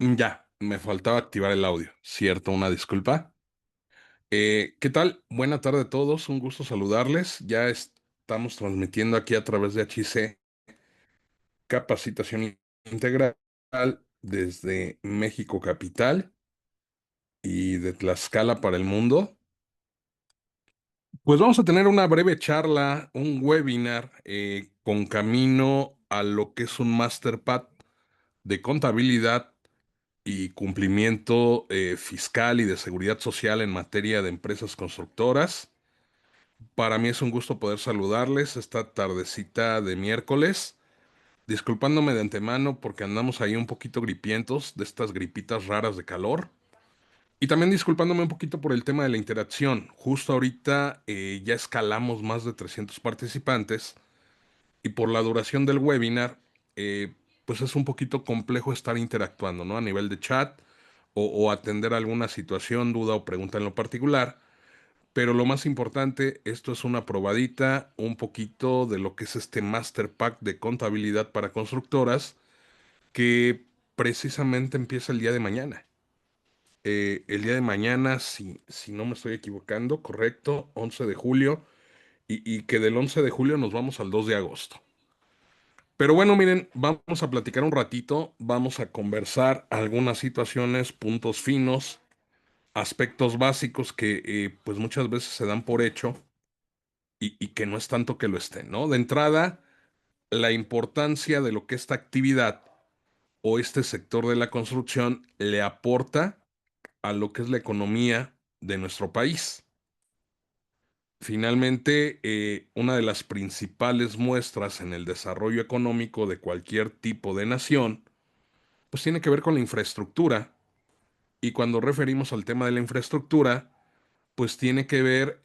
Ya, me faltaba activar el audio. Cierto, una disculpa. ¿Qué tal? Buena tarde a todos, un gusto saludarles. Ya estamos transmitiendo aquí a través de HIC Capacitación Integral desde México Capital y de Tlaxcala para el mundo. Pues vamos a tener una breve charla, un webinar con camino a lo que es un Masterpad de contabilidad y cumplimiento fiscal y de seguridad social en materia de empresas constructoras. Para mí es un gusto poder saludarles esta tardecita de miércoles, disculpándome de antemano porque andamos ahí un poquito gripientos de estas gripitas raras de calor. Y también disculpándome un poquito por el tema de la interacción. Justo ahorita ya escalamos más de 300 participantes y por la duración del webinar, pues es un poquito complejo estar interactuando, ¿no? A nivel de chat o atender alguna situación, duda o pregunta en lo particular. Pero lo más importante, esto es una probadita, un poquito de lo que es este Master Pack de contabilidad para constructoras, que precisamente empieza el día de mañana. El día de mañana, si no me estoy equivocando, correcto, 11 de julio, y que del 11 de julio nos vamos al 2 de agosto. Pero bueno, miren, vamos a platicar un ratito, vamos a conversar algunas situaciones, puntos finos, aspectos básicos que pues muchas veces se dan por hecho y que no es tanto que lo estén, ¿no? De entrada, la importancia de lo que esta actividad o este sector de la construcción le aporta a lo que es la economía de nuestro país. Finalmente, una de las principales muestras en el desarrollo económico de cualquier tipo de nación, pues tiene que ver con la infraestructura. Y cuando referimos al tema de la infraestructura, pues tiene que ver,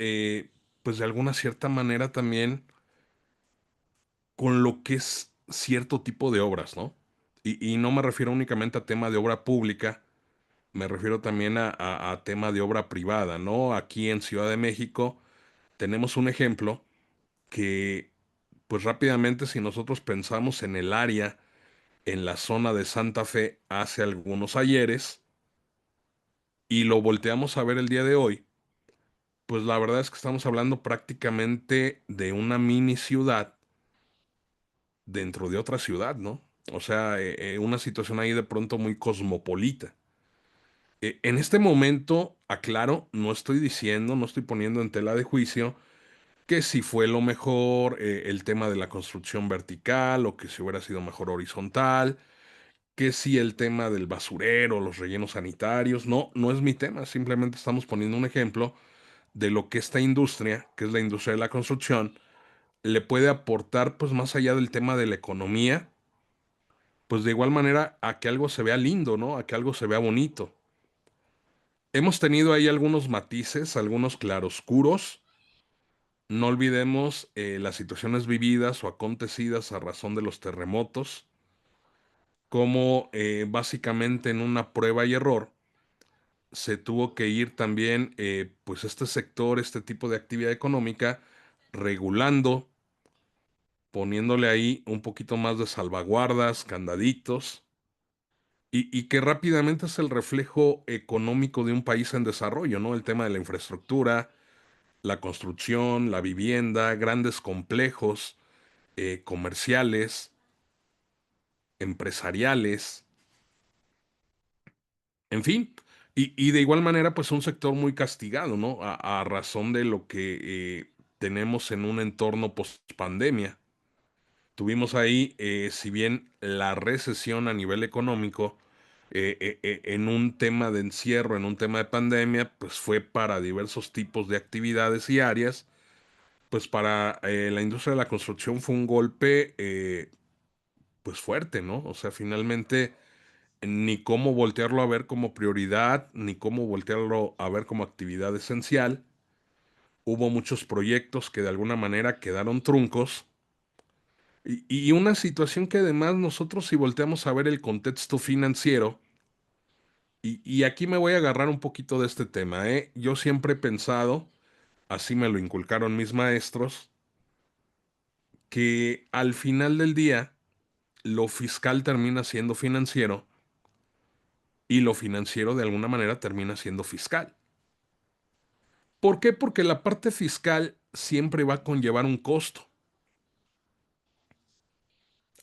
pues de alguna cierta manera también con lo que es cierto tipo de obras, ¿no? Y no me refiero únicamente a tema de obra pública, me refiero también a tema de obra privada, ¿no? Aquí en Ciudad de México tenemos un ejemplo que, pues rápidamente, si nosotros pensamos en el área, en la zona de Santa Fe hace algunos ayeres, y lo volteamos a ver el día de hoy, pues la verdad es que estamos hablando prácticamente de una mini ciudad dentro de otra ciudad, ¿no? O sea, una situación ahí de pronto muy cosmopolita. En este momento, aclaro, no estoy diciendo, no estoy poniendo en tela de juicio que si fue lo mejor el tema de la construcción vertical o que si hubiera sido mejor horizontal, que si el tema del basurero, los rellenos sanitarios, no, no es mi tema, simplemente estamos poniendo un ejemplo de lo que esta industria, que es la industria de la construcción, le puede aportar, pues más allá del tema de la economía, pues de igual manera a que algo se vea lindo, ¿no? A que algo se vea bonito. Hemos tenido ahí algunos matices, algunos claroscuros. No olvidemos las situaciones vividas o acontecidas a razón de los terremotos, como básicamente en una prueba y error se tuvo que ir también, pues este sector, este tipo de actividad económica, regulando, poniéndole ahí un poquito más de salvaguardas, candaditos, y que rápidamente es el reflejo económico de un país en desarrollo, ¿no? El tema de la infraestructura, la construcción, la vivienda, grandes complejos comerciales, empresariales, en fin. Y de igual manera, pues un sector muy castigado, ¿no? A razón de lo que tenemos en un entorno post-pandemia. Tuvimos ahí, si bien la recesión a nivel económico, en un tema de encierro, en un tema de pandemia, pues fue para diversos tipos de actividades y áreas, pues para la industria de la construcción fue un golpe, pues fuerte, ¿no? O sea, finalmente ni cómo voltearlo a ver como prioridad, ni cómo voltearlo a ver como actividad esencial. Hubo muchos proyectos que de alguna manera quedaron truncos. Y una situación que además nosotros si volteamos a ver el contexto financiero, y aquí me voy a agarrar un poquito de este tema, ¿eh? Yo siempre he pensado, así me lo inculcaron mis maestros, que al final del día lo fiscal termina siendo financiero y lo financiero de alguna manera termina siendo fiscal. ¿Por qué? Porque la parte fiscal siempre va a conllevar un costo.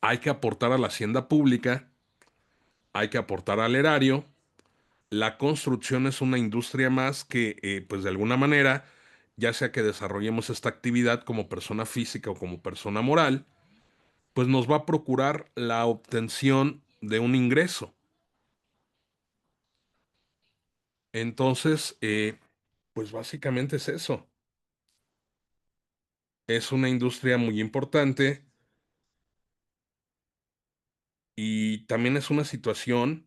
Hay que aportar a la hacienda pública, hay que aportar al erario. La construcción es una industria más que, pues de alguna manera, ya sea que desarrollemos esta actividad como persona física o como persona moral, pues nos va a procurar la obtención de un ingreso. Entonces, pues básicamente es eso. Es una industria muy importante y también es una situación,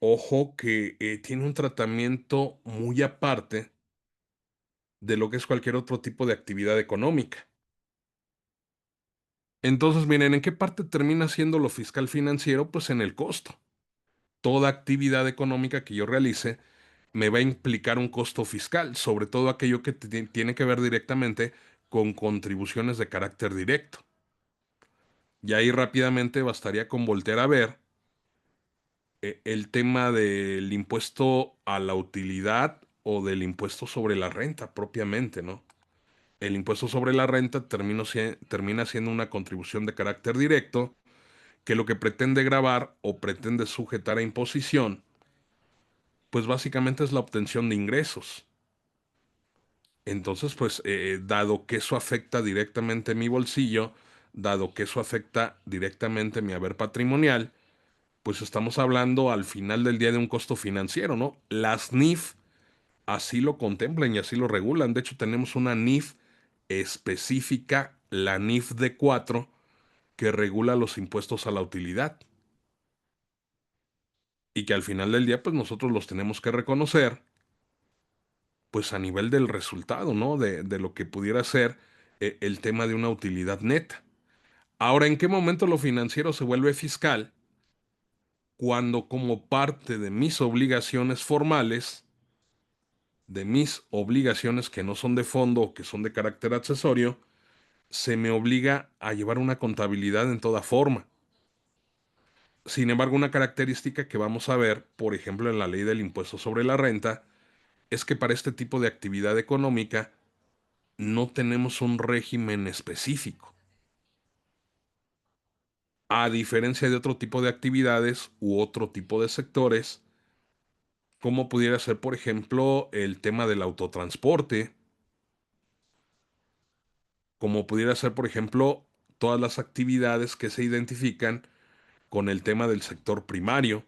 ojo, que tiene un tratamiento muy aparte de lo que es cualquier otro tipo de actividad económica. Entonces, miren, ¿en qué parte termina siendo lo fiscal financiero? Pues en el costo. Toda actividad económica que yo realice me va a implicar un costo fiscal, sobre todo aquello que tiene que ver directamente con contribuciones de carácter directo. Y ahí rápidamente bastaría con voltear a ver el tema del impuesto a la utilidad o del impuesto sobre la renta propiamente, ¿no? El impuesto sobre la renta termina siendo una contribución de carácter directo que lo que pretende gravar o pretende sujetar a imposición, pues básicamente es la obtención de ingresos. Entonces, pues, dado que eso afecta directamente mi bolsillo, dado que eso afecta directamente mi haber patrimonial, pues estamos hablando al final del día de un costo financiero, ¿no? Las NIF así lo contemplan y así lo regulan. De hecho, tenemos una NIF específica, la NIF D4, que regula los impuestos a la utilidad y que al final del día, pues nosotros los tenemos que reconocer, pues a nivel del resultado, ¿no? De lo que pudiera ser el tema de una utilidad neta. Ahora, ¿en qué momento lo financiero se vuelve fiscal? Cuando como parte de mis obligaciones formales, de mis obligaciones que no son de fondo o que son de carácter accesorio, se me obliga a llevar una contabilidad en toda forma. Sin embargo, una característica que vamos a ver, por ejemplo, en la ley del impuesto sobre la renta, es que para este tipo de actividad económica no tenemos un régimen específico. A diferencia de otro tipo de actividades u otro tipo de sectores, como pudiera ser, por ejemplo, el tema del autotransporte, como pudiera ser, por ejemplo, todas las actividades que se identifican con el tema del sector primario,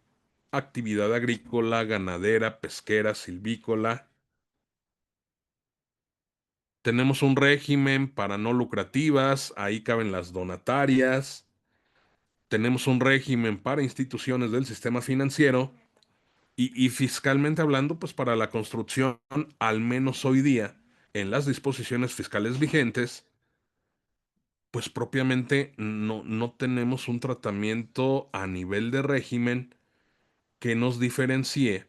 actividad agrícola, ganadera, pesquera, silvícola. Tenemos un régimen para no lucrativas, ahí caben las donatarias. Tenemos un régimen para instituciones del sistema financiero y fiscalmente hablando, pues para la construcción, al menos hoy día, en las disposiciones fiscales vigentes, pues propiamente no tenemos un tratamiento a nivel de régimen que nos diferencie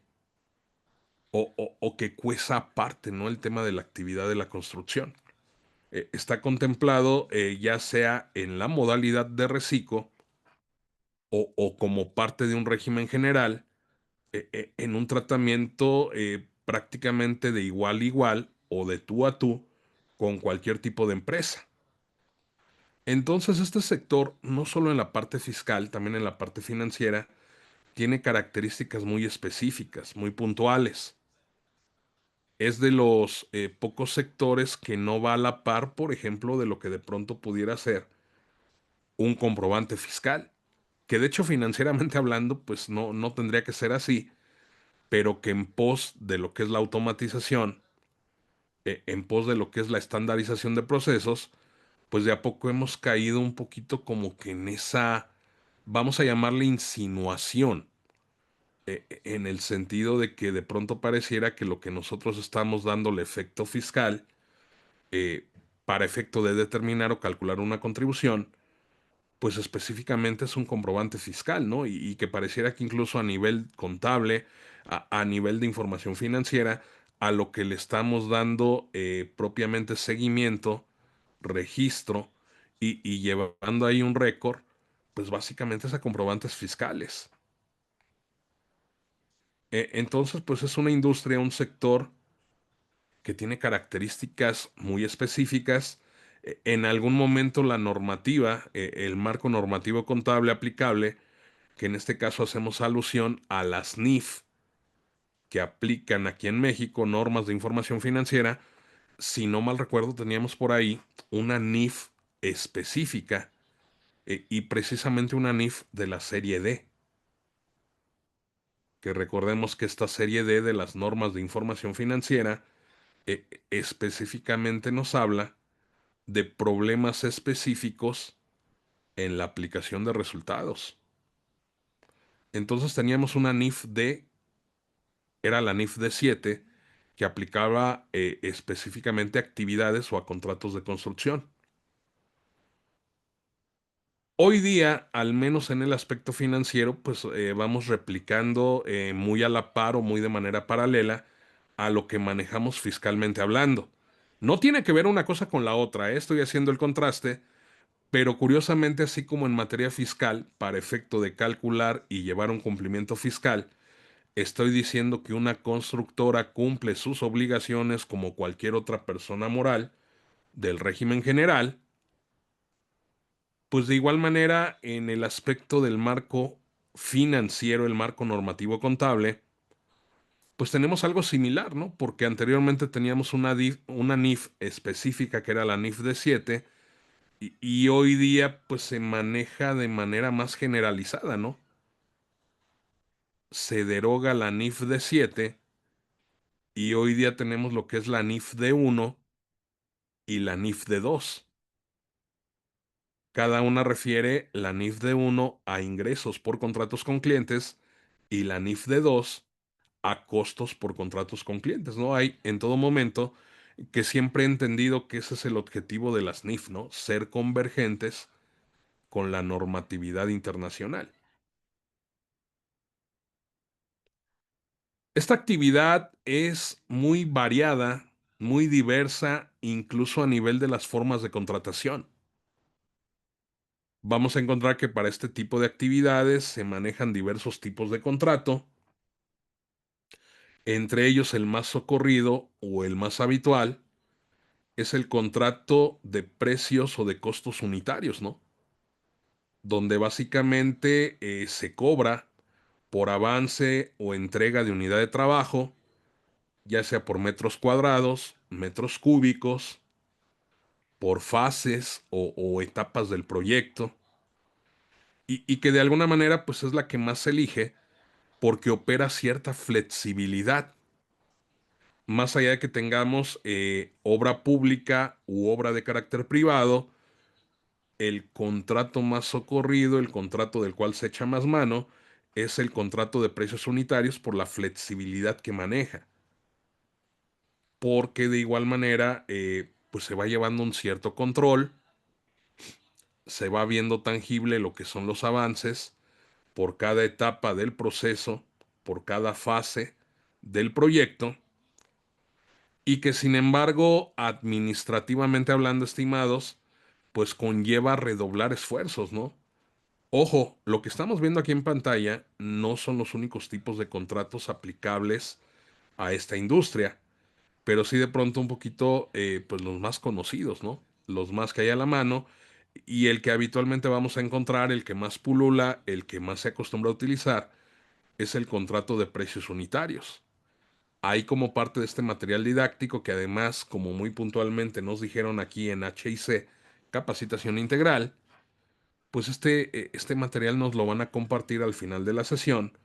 o que cueza aparte, ¿no? El tema de la actividad de la construcción. Está contemplado ya sea en la modalidad de reciclo o como parte de un régimen general, en un tratamiento prácticamente de igual a igual o de tú a tú con cualquier tipo de empresa. Entonces, este sector, no solo en la parte fiscal, también en la parte financiera, tiene características muy específicas, muy puntuales. Es de los pocos sectores que no va a la par, por ejemplo, de lo que de pronto pudiera ser un comprobante fiscal, que de hecho financieramente hablando, pues no tendría que ser así, pero que en pos de lo que es la automatización, en pos de lo que es la estandarización de procesos, pues de a poco hemos caído un poquito como que en esa, vamos a llamarle insinuación, en el sentido de que de pronto pareciera que lo que nosotros estamos dándole efecto fiscal, eh, para efecto de determinar o calcular una contribución, pues específicamente es un comprobante fiscal, ¿no? Y que pareciera que incluso a nivel contable, a nivel de información financiera, a lo que le estamos dando propiamente seguimiento, registro y llevando ahí un récord, pues básicamente es a comprobantes fiscales. Entonces, pues es una industria, un sector que tiene características muy específicas. En algún momento la normativa, el marco normativo contable aplicable, que en este caso hacemos alusión a las NIF que aplican aquí en México, normas de información financiera, si no mal recuerdo, teníamos por ahí una NIF específica y precisamente una NIF de la serie D, que recordemos que esta serie D de las normas de información financiera específicamente nos habla de problemas específicos en la aplicación de resultados. Entonces teníamos una NIF D, era la NIF D7, que aplicaba específicamente a actividades o a contratos de construcción. Hoy día, al menos en el aspecto financiero, pues vamos replicando muy a la par o muy de manera paralela a lo que manejamos fiscalmente hablando. No tiene que ver una cosa con la otra, estoy haciendo el contraste, pero curiosamente, así como en materia fiscal, para efecto de calcular y llevar un cumplimiento fiscal, estoy diciendo que una constructora cumple sus obligaciones como cualquier otra persona moral del régimen general, pues de igual manera en el aspecto del marco financiero, el marco normativo contable, pues tenemos algo similar, ¿no? Porque anteriormente teníamos una NIF específica que era la NIF de 7 y hoy día pues se maneja de manera más generalizada, ¿no? Se deroga la NIF de 7 y hoy día tenemos lo que es la NIF de 1 y la NIF de 2. Cada una refiere la NIF de 1 a ingresos por contratos con clientes y la NIF de 2 a costos por contratos con clientes, ¿no? Hay en todo momento que siempre he entendido que ese es el objetivo de las NIF, ¿no? Ser convergentes con la normatividad internacional. Esta actividad es muy variada, muy diversa, incluso a nivel de las formas de contratación. Vamos a encontrar que para este tipo de actividades se manejan diversos tipos de contrato, entre ellos el más socorrido o el más habitual es el contrato de precios o de costos unitarios, ¿no? Donde básicamente se cobra por avance o entrega de unidad de trabajo, ya sea por metros cuadrados, metros cúbicos, por fases o etapas del proyecto, y que de alguna manera pues es la que más se elige porque opera cierta flexibilidad. Más allá de que tengamos obra pública u obra de carácter privado, el contrato más socorrido, el contrato del cual se echa más mano, es el contrato de precios unitarios por la flexibilidad que maneja. Porque de igual manera, pues se va llevando un cierto control, se va viendo tangible lo que son los avances por cada etapa del proceso, por cada fase del proyecto, y que sin embargo, administrativamente hablando, estimados, pues conlleva redoblar esfuerzos, ¿no? Ojo, lo que estamos viendo aquí en pantalla no son los únicos tipos de contratos aplicables a esta industria, pero sí de pronto un poquito, pues los más conocidos, ¿no? Los más que hay a la mano y el que habitualmente vamos a encontrar, el que más pulula, el que más se acostumbra a utilizar, es el contrato de precios unitarios. Hay como parte de este material didáctico que además, como muy puntualmente nos dijeron aquí en HIC, Capacitación Integral, pues este material nos lo van a compartir al final de la sesión,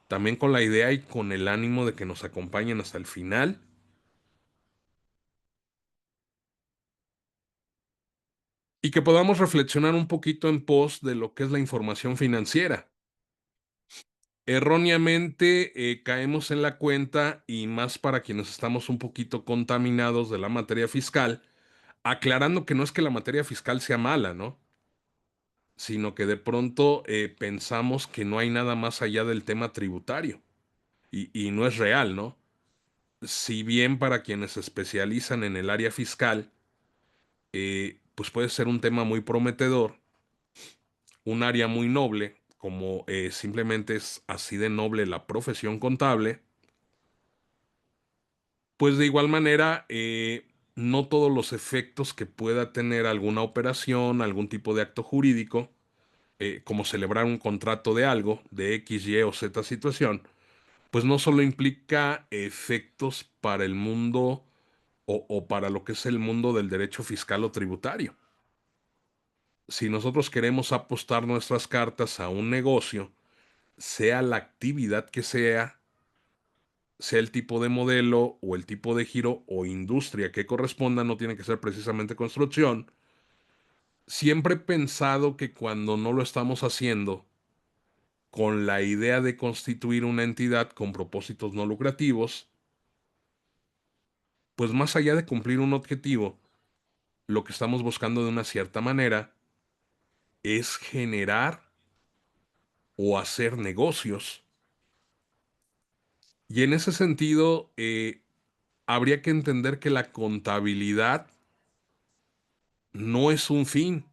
también con la idea y con el ánimo de que nos acompañen hasta el final y que podamos reflexionar un poquito en pos de lo que es la información financiera. Erróneamente caemos en la cuenta, y más para quienes estamos un poquito contaminados de la materia fiscal, aclarando que no es que la materia fiscal sea mala, ¿no? Sino que de pronto pensamos que no hay nada más allá del tema tributario y no es real, ¿no? Si bien para quienes se especializan en el área fiscal, pues puede ser un tema muy prometedor, un área muy noble, como simplemente es así de noble la profesión contable, pues de igual manera, no todos los efectos que pueda tener alguna operación, algún tipo de acto jurídico, como celebrar un contrato de algo, de X, Y o Z situación, pues no solo implica efectos para el mundo o para lo que es el mundo del derecho fiscal o tributario. Si nosotros queremos apostar nuestras cartas a un negocio, sea la actividad que sea el tipo de modelo o el tipo de giro o industria que corresponda, no tiene que ser precisamente construcción. Siempre he pensado que cuando no lo estamos haciendo con la idea de constituir una entidad con propósitos no lucrativos, pues más allá de cumplir un objetivo, lo que estamos buscando de una cierta manera es generar o hacer negocios. Y en ese sentido, habría que entender que la contabilidad no es un fin.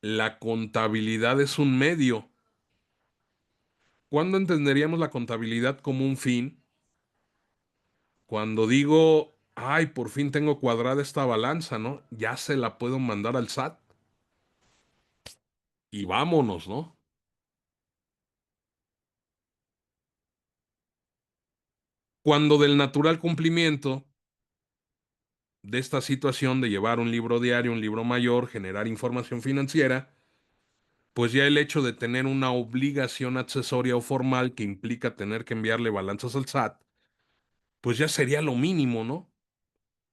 La contabilidad es un medio. ¿Cuándo entenderíamos la contabilidad como un fin? Cuando digo, ay, por fin tengo cuadrada esta balanza, ¿no? Ya se la puedo mandar al SAT y vámonos, ¿no? Cuando del natural cumplimiento de esta situación de llevar un libro diario, un libro mayor, generar información financiera, pues ya el hecho de tener una obligación accesoria o formal que implica tener que enviarle balanzas al SAT, pues ya sería lo mínimo, ¿no?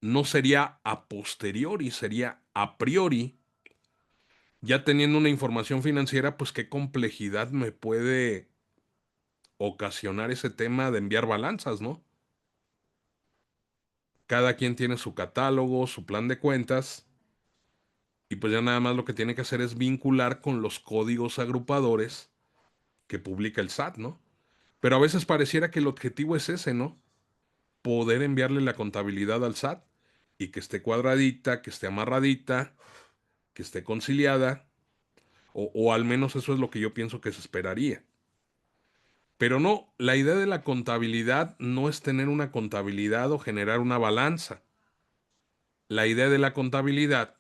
No sería a posteriori, sería a priori. Ya teniendo una información financiera, pues qué complejidad me puede ocasionar ese tema de enviar balanzas, ¿no? Cada quien tiene su catálogo, su plan de cuentas, y pues ya nada más lo que tiene que hacer es vincular con los códigos agrupadores que publica el SAT, ¿no? Pero a veces pareciera que el objetivo es ese, ¿no? Poder enviarle la contabilidad al SAT y que esté cuadradita, que esté amarradita, que esté conciliada, o al menos eso es lo que yo pienso que se esperaría. Pero no, la idea de la contabilidad no es tener una contabilidad o generar una balanza. La idea de la contabilidad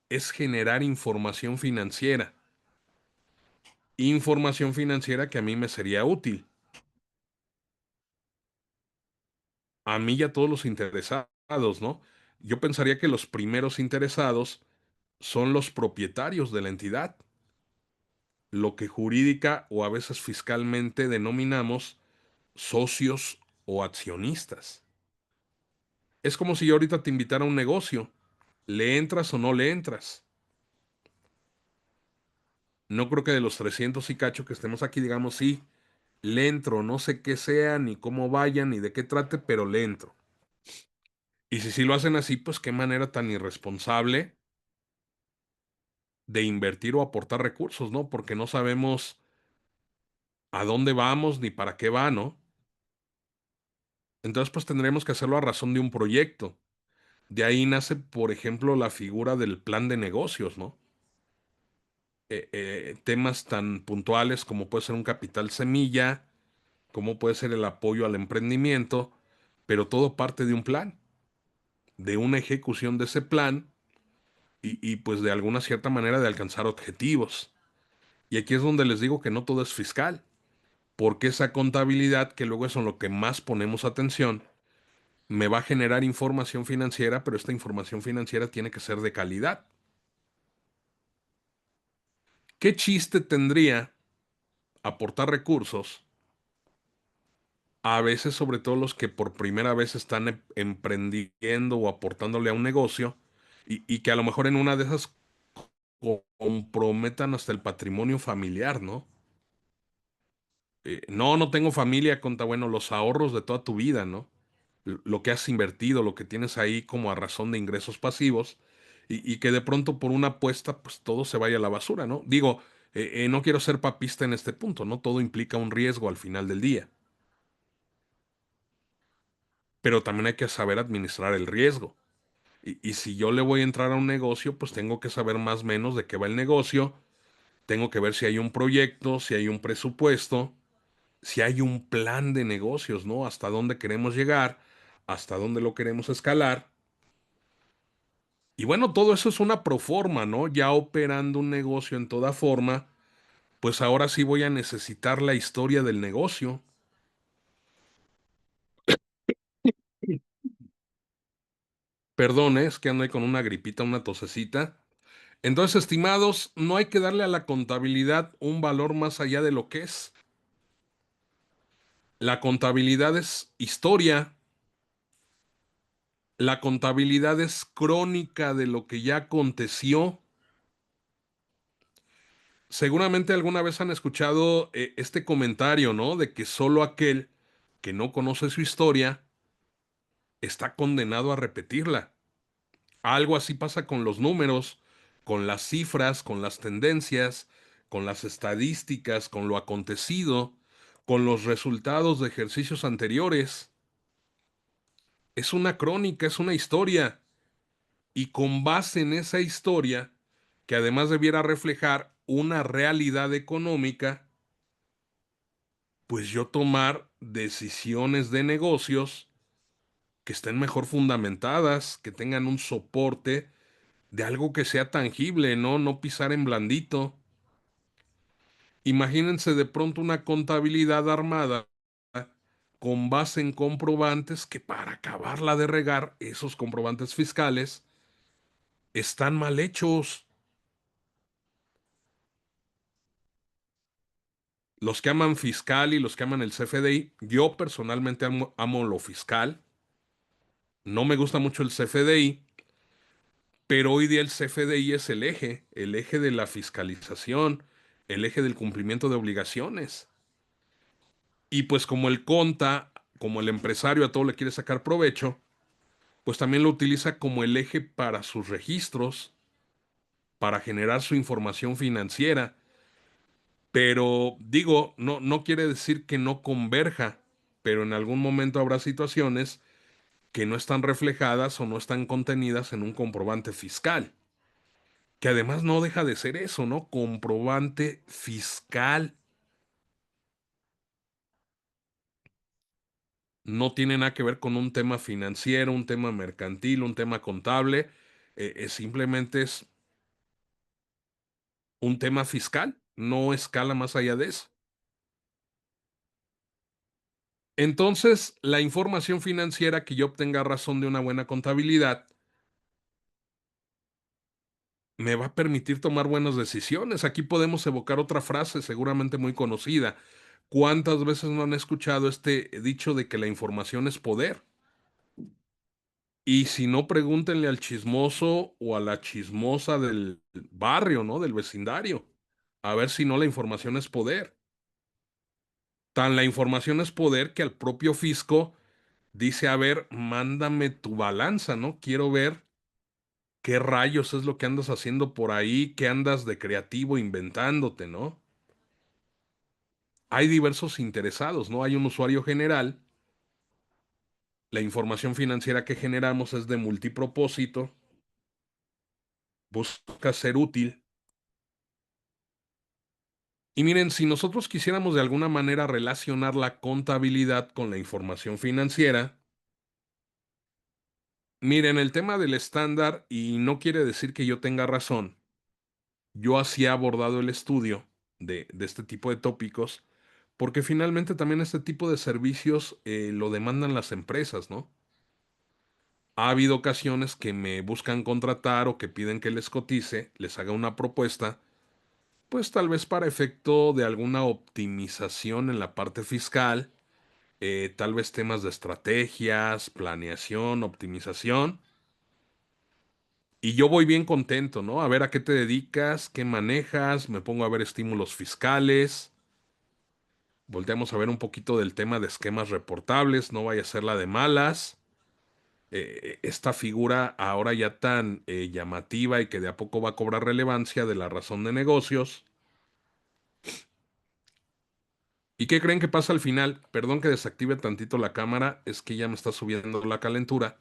es generar información financiera. Información financiera que a mí me sería útil. A mí y a todos los interesados, ¿no? Yo pensaría que los primeros interesados son los propietarios de la entidad, lo que jurídica o a veces fiscalmente denominamos socios o accionistas. Es como si yo ahorita te invitara a un negocio. ¿Le entras o no le entras? No creo que de los 300 y cacho que estemos aquí digamos sí, le entro, no sé qué sea, ni cómo vaya, ni de qué trate, pero le entro. Y si sí lo hacen así, pues qué manera tan irresponsable de invertir o aportar recursos, ¿no? Porque no sabemos a dónde vamos ni para qué va, ¿no? Entonces, pues tendremos que hacerlo a razón de un proyecto. De ahí nace, por ejemplo, la figura del plan de negocios, ¿no? Temas tan puntuales como puede ser un capital semilla, como puede ser el apoyo al emprendimiento, pero todo parte de un plan, de una ejecución de ese plan y pues de alguna cierta manera de alcanzar objetivos. Y aquí es donde les digo que no todo es fiscal, porque esa contabilidad, que luego es en lo que más ponemos atención, me va a generar información financiera, pero esta información financiera tiene que ser de calidad. ¿Qué chiste tendría aportar recursos? A veces, sobre todo los que por primera vez están emprendiendo o aportándole a un negocio y que a lo mejor en una de esas comprometan hasta el patrimonio familiar, ¿no? No, no tengo familia, conta, bueno, los ahorros de toda tu vida, ¿no? Lo que has invertido, lo que tienes ahí como a razón de ingresos pasivos y que de pronto por una apuesta, pues todo se vaya a la basura, ¿no? Digo, no quiero ser papista en este punto, ¿no? Todo implica un riesgo al final del día, pero también hay que saber administrar el riesgo. Y si yo le voy a entrar a un negocio, pues tengo que saber más o menos de qué va el negocio, Tengo que ver si hay un proyecto, si hay un presupuesto, si hay un plan de negocios, ¿no? Hasta dónde queremos llegar, hasta dónde lo queremos escalar. Y bueno, todo eso es una proforma, ¿no? Ya operando un negocio en toda forma, pues ahora sí voy a necesitar la historia del negocio. Perdón, es que ando ahí con una gripita, una tosecita. Entonces, estimados, no hay que darle a la contabilidad un valor más allá de lo que es. La contabilidad es historia, la contabilidad es crónica de lo que ya aconteció. Seguramente alguna vez han escuchado este comentario, ¿no? De que solo aquel que no conoce su historia está condenado a repetirla. Algo así pasa con los números, con las cifras, con las tendencias, con las estadísticas, con lo acontecido, con los resultados de ejercicios anteriores. Es una crónica, es una historia. Y con base en esa historia, que además debiera reflejar una realidad económica, pues yo tomar decisiones de negocios que estén mejor fundamentadas, que tengan un soporte de algo que sea tangible, ¿no? No pisar en blandito. Imagínense de pronto una contabilidad armada con base en comprobantes que para acabarla de regar, esos comprobantes fiscales están mal hechos. Los que aman fiscal y los que aman el CFDI, yo personalmente amo lo fiscal, no me gusta mucho el CFDI, pero hoy día el CFDI es el eje de la fiscalización, el eje del cumplimiento de obligaciones. Y pues como el conta, como el empresario a todo le quiere sacar provecho, pues también lo utiliza como el eje para sus registros, para generar su información financiera. Pero digo, no quiere decir que no converja, pero en algún momento habrá situaciones que no están reflejadas o no están contenidas en un comprobante fiscal, que además no deja de ser eso, ¿no? Comprobante fiscal. No tiene nada que ver con un tema financiero, un tema mercantil, un tema contable, simplemente es un tema fiscal, no escala más allá de eso. Entonces, la información financiera que yo obtenga a razón de una buena contabilidad me va a permitir tomar buenas decisiones. Aquí podemos evocar otra frase seguramente muy conocida. ¿Cuántas veces no han escuchado este dicho de que la información es poder? Y si no, pregúntenle al chismoso o a la chismosa del barrio, ¿no? Del vecindario. A ver si no la información es poder. Tan la información es poder que al propio fisco dice, a ver, mándame tu balanza, ¿no? Quiero ver qué rayos es lo que andas haciendo por ahí, qué andas de creativo inventándote, ¿no? Hay diversos interesados, ¿no? Hay un usuario general. La información financiera que generamos es de multipropósito, busca ser útil. Y miren, si nosotros quisiéramos de alguna manera relacionar la contabilidad con la información financiera, miren, el tema del estándar, y no quiere decir que yo tenga razón, yo así he abordado el estudio de este tipo de tópicos, porque finalmente también este tipo de servicios lo demandan las empresas, ¿no? Ha habido ocasiones que me buscan contratar o que piden que les cotice, les haga una propuesta, pues tal vez para efecto de alguna optimización en la parte fiscal, tal vez temas de estrategias, planeación, optimización. Y yo voy bien contento, ¿no? A ver a qué te dedicas, qué manejas, me pongo a ver estímulos fiscales, volteamos a ver un poquito del tema de esquemas reportables, no vaya a ser la de malas. Esta figura ahora ya tan llamativa y que de a poco va a cobrar relevancia de la razón de negocios. ¿Y qué creen que pasa al final? Perdón que desactive tantito la cámara, es que ya me está subiendo la calentura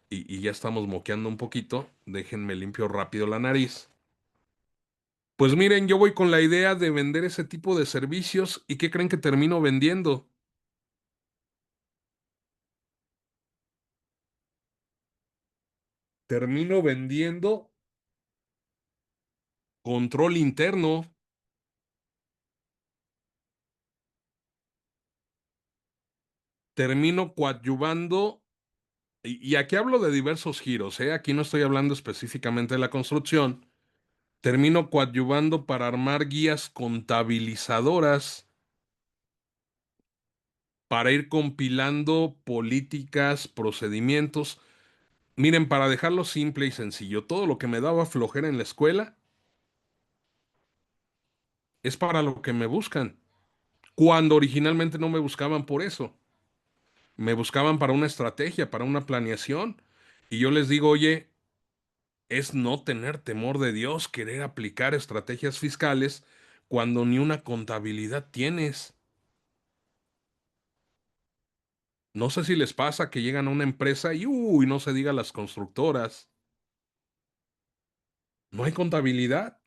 y ya estamos moqueando un poquito. Déjenme limpio rápido la nariz. Pues miren, yo voy con la idea de vender ese tipo de servicios y ¿qué creen que termino vendiendo? Termino vendiendo control interno, termino coadyuvando, y aquí hablo de diversos giros, ¿eh? Aquí no estoy hablando específicamente de la construcción, termino coadyuvando para armar guías contabilizadoras para ir compilando políticas, procedimientos. Miren, para dejarlo simple y sencillo, todo lo que me daba flojera en la escuela es para lo que me buscan, cuando originalmente no me buscaban por eso, me buscaban para una estrategia, para una planeación, y yo les digo, oye, es no tener temor de Dios querer aplicar estrategias fiscales cuando ni una contabilidad tienes. No sé si les pasa que llegan a una empresa y, uy, no se diga las constructoras, no hay contabilidad.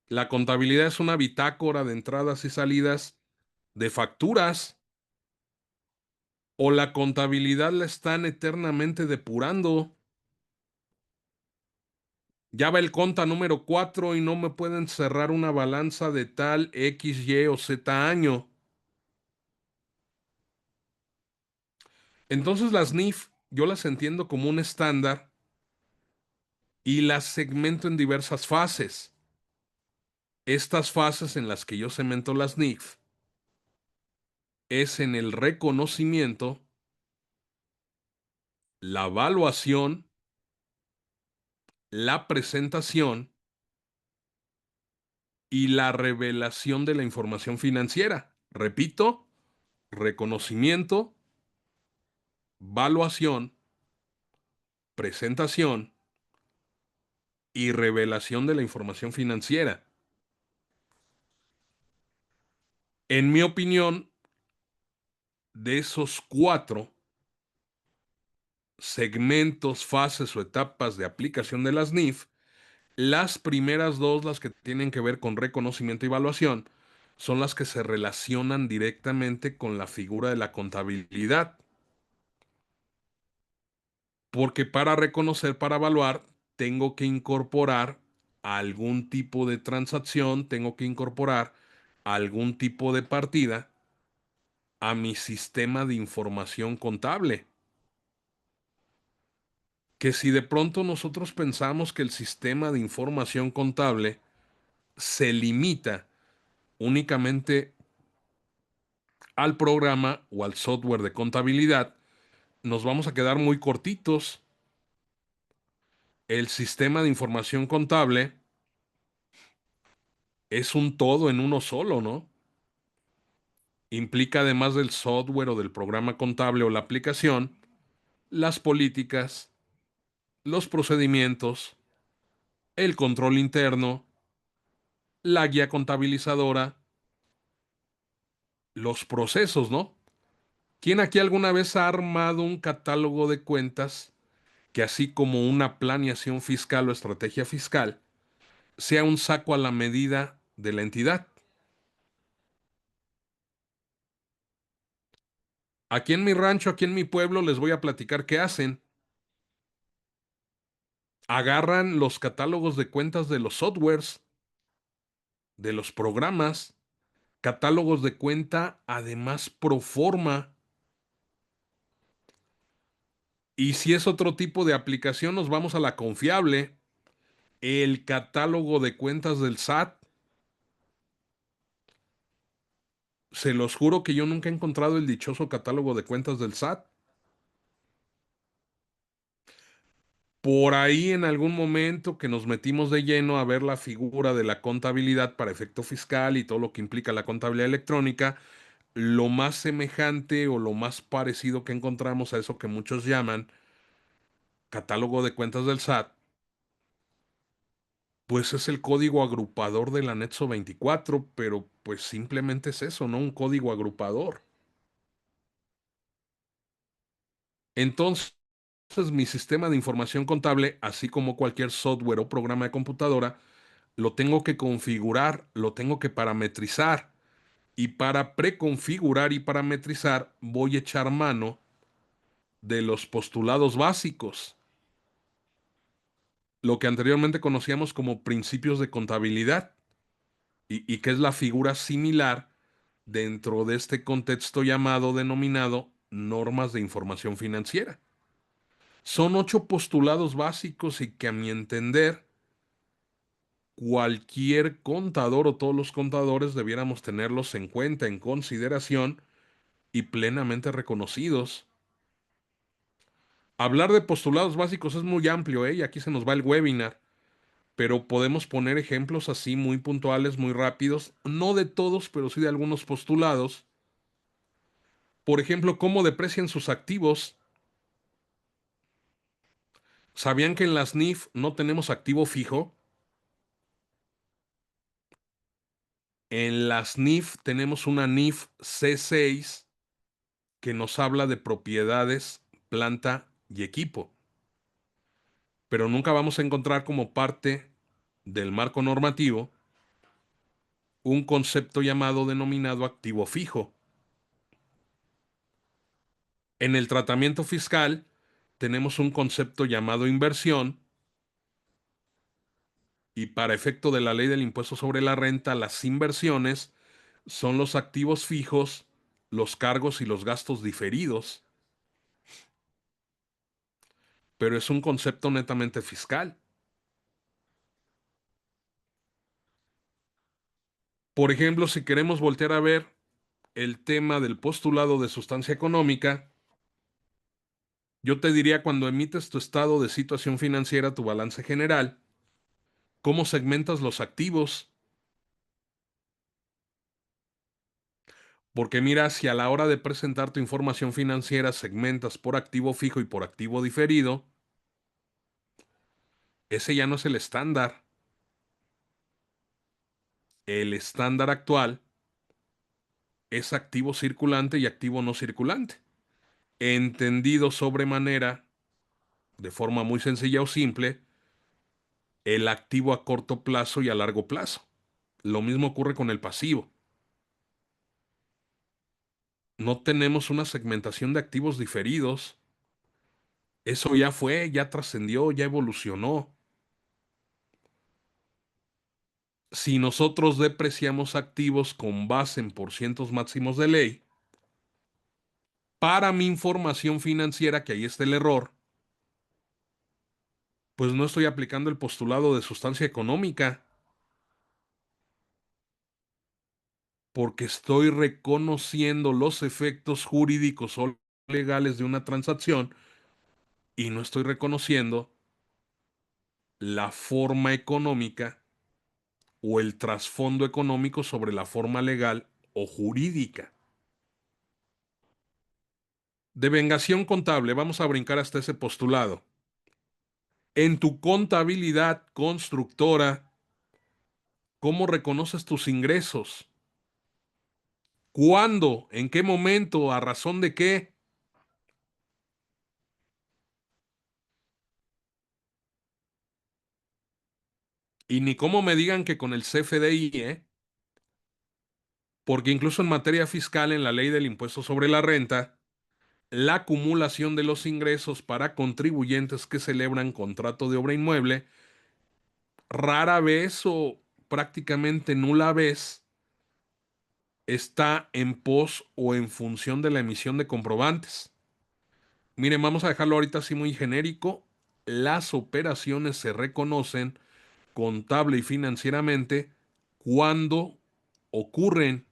La contabilidad es una bitácora de entradas y salidas de facturas, o la contabilidad la están eternamente depurando. Ya va el conta número 4 y no me pueden cerrar una balanza de tal X, Y o Z año. Entonces las NIF yo las entiendo como un estándar y las segmento en diversas fases. Estas fases en las que yo segmento las NIF es en el reconocimiento, la evaluación, la presentación y la revelación de la información financiera. Repito, reconocimiento, evaluación, presentación y revelación de la información financiera. En mi opinión, de esos cuatro segmentos, fases o etapas de aplicación de las NIF, las primeras dos, las que tienen que ver con reconocimiento y evaluación, son las que se relacionan directamente con la figura de la contabilidad. Porque para reconocer, para evaluar, tengo que incorporar algún tipo de transacción, tengo que incorporar algún tipo de partida a mi sistema de información contable. Que si de pronto nosotros pensamos que el sistema de información contable se limita únicamente al programa o al software de contabilidad, nos vamos a quedar muy cortitos. El sistema de información contable es un todo en uno solo, ¿no? Implica, además del software o del programa contable o la aplicación, las políticas, los procedimientos, el control interno, la guía contabilizadora, los procesos, ¿no? ¿Quién aquí alguna vez ha armado un catálogo de cuentas que, así como una planeación fiscal o estrategia fiscal, sea un saco a la medida de la entidad? Aquí en mi rancho, aquí en mi pueblo, les voy a platicar qué hacen. Agarran los catálogos de cuentas de los softwares, de los programas, catálogos de cuenta, además pro forma. Y si es otro tipo de aplicación, nos vamos a la confiable, el catálogo de cuentas del SAT. Se los juro que yo nunca he encontrado el dichoso catálogo de cuentas del SAT. Por ahí en algún momento que nos metimos de lleno a ver la figura de la contabilidad para efecto fiscal y todo lo que implica la contabilidad electrónica, lo más semejante o lo más parecido que encontramos a eso que muchos llaman catálogo de cuentas del SAT, pues es el código agrupador del anexo 24, pero pues simplemente es eso, ¿no? Un código agrupador. Entonces, Entonces, mi sistema de información contable, así como cualquier software o programa de computadora, lo tengo que configurar, lo tengo que parametrizar. Y para preconfigurar y parametrizar, voy a echar mano de los postulados básicos, lo que anteriormente conocíamos como principios de contabilidad, y que es la figura similar dentro de este contexto llamado, denominado normas de información financiera. Son 8 postulados básicos y que a mi entender cualquier contador o todos los contadores debiéramos tenerlos en cuenta, en consideración y plenamente reconocidos. Hablar de postulados básicos es muy amplio, ¿eh? Y aquí se nos va el webinar, pero podemos poner ejemplos así muy puntuales, muy rápidos, no de todos, pero sí de algunos postulados. Por ejemplo, cómo deprecian sus activos. ¿Sabían que en las NIF no tenemos activo fijo? En las NIF tenemos una NIF C6 que nos habla de propiedades, planta y equipo, pero nunca vamos a encontrar como parte del marco normativo un concepto llamado denominado activo fijo. En el tratamiento fiscal tenemos un concepto llamado inversión, y para efecto de la ley del impuesto sobre la renta, las inversiones son los activos fijos, los cargos y los gastos diferidos, pero es un concepto netamente fiscal. Por ejemplo, si queremos voltear a ver el tema del postulado de sustancia económica, yo te diría, cuando emites tu estado de situación financiera, tu balance general, ¿cómo segmentas los activos? Porque mira, si a la hora de presentar tu información financiera segmentas por activo fijo y por activo diferido, ese ya no es el estándar. El estándar actual es activo circulante y activo no circulante. Entendido sobremanera, de forma muy sencilla o simple, el activo a corto plazo y a largo plazo. Lo mismo ocurre con el pasivo. No tenemos una segmentación de activos diferidos. Eso ya fue, ya trascendió, ya evolucionó. Si nosotros depreciamos activos con base en porcientos máximos de ley, para mi información financiera, que ahí está el error, pues no estoy aplicando el postulado de sustancia económica, porque estoy reconociendo los efectos jurídicos o legales de una transacción y no estoy reconociendo la forma económica o el trasfondo económico sobre la forma legal o jurídica. Devengación contable, vamos a brincar hasta ese postulado. En tu contabilidad constructora, ¿cómo reconoces tus ingresos? ¿Cuándo? ¿En qué momento? ¿A razón de qué? Y ni cómo me digan que con el CFDI, ¿eh? Porque incluso en materia fiscal, en la ley del impuesto sobre la renta, la acumulación de los ingresos para contribuyentes que celebran contrato de obra inmueble, rara vez o prácticamente nula vez está en pos o en función de la emisión de comprobantes. Miren, vamos a dejarlo ahorita así muy genérico. Las operaciones se reconocen contable y financieramente cuando ocurren.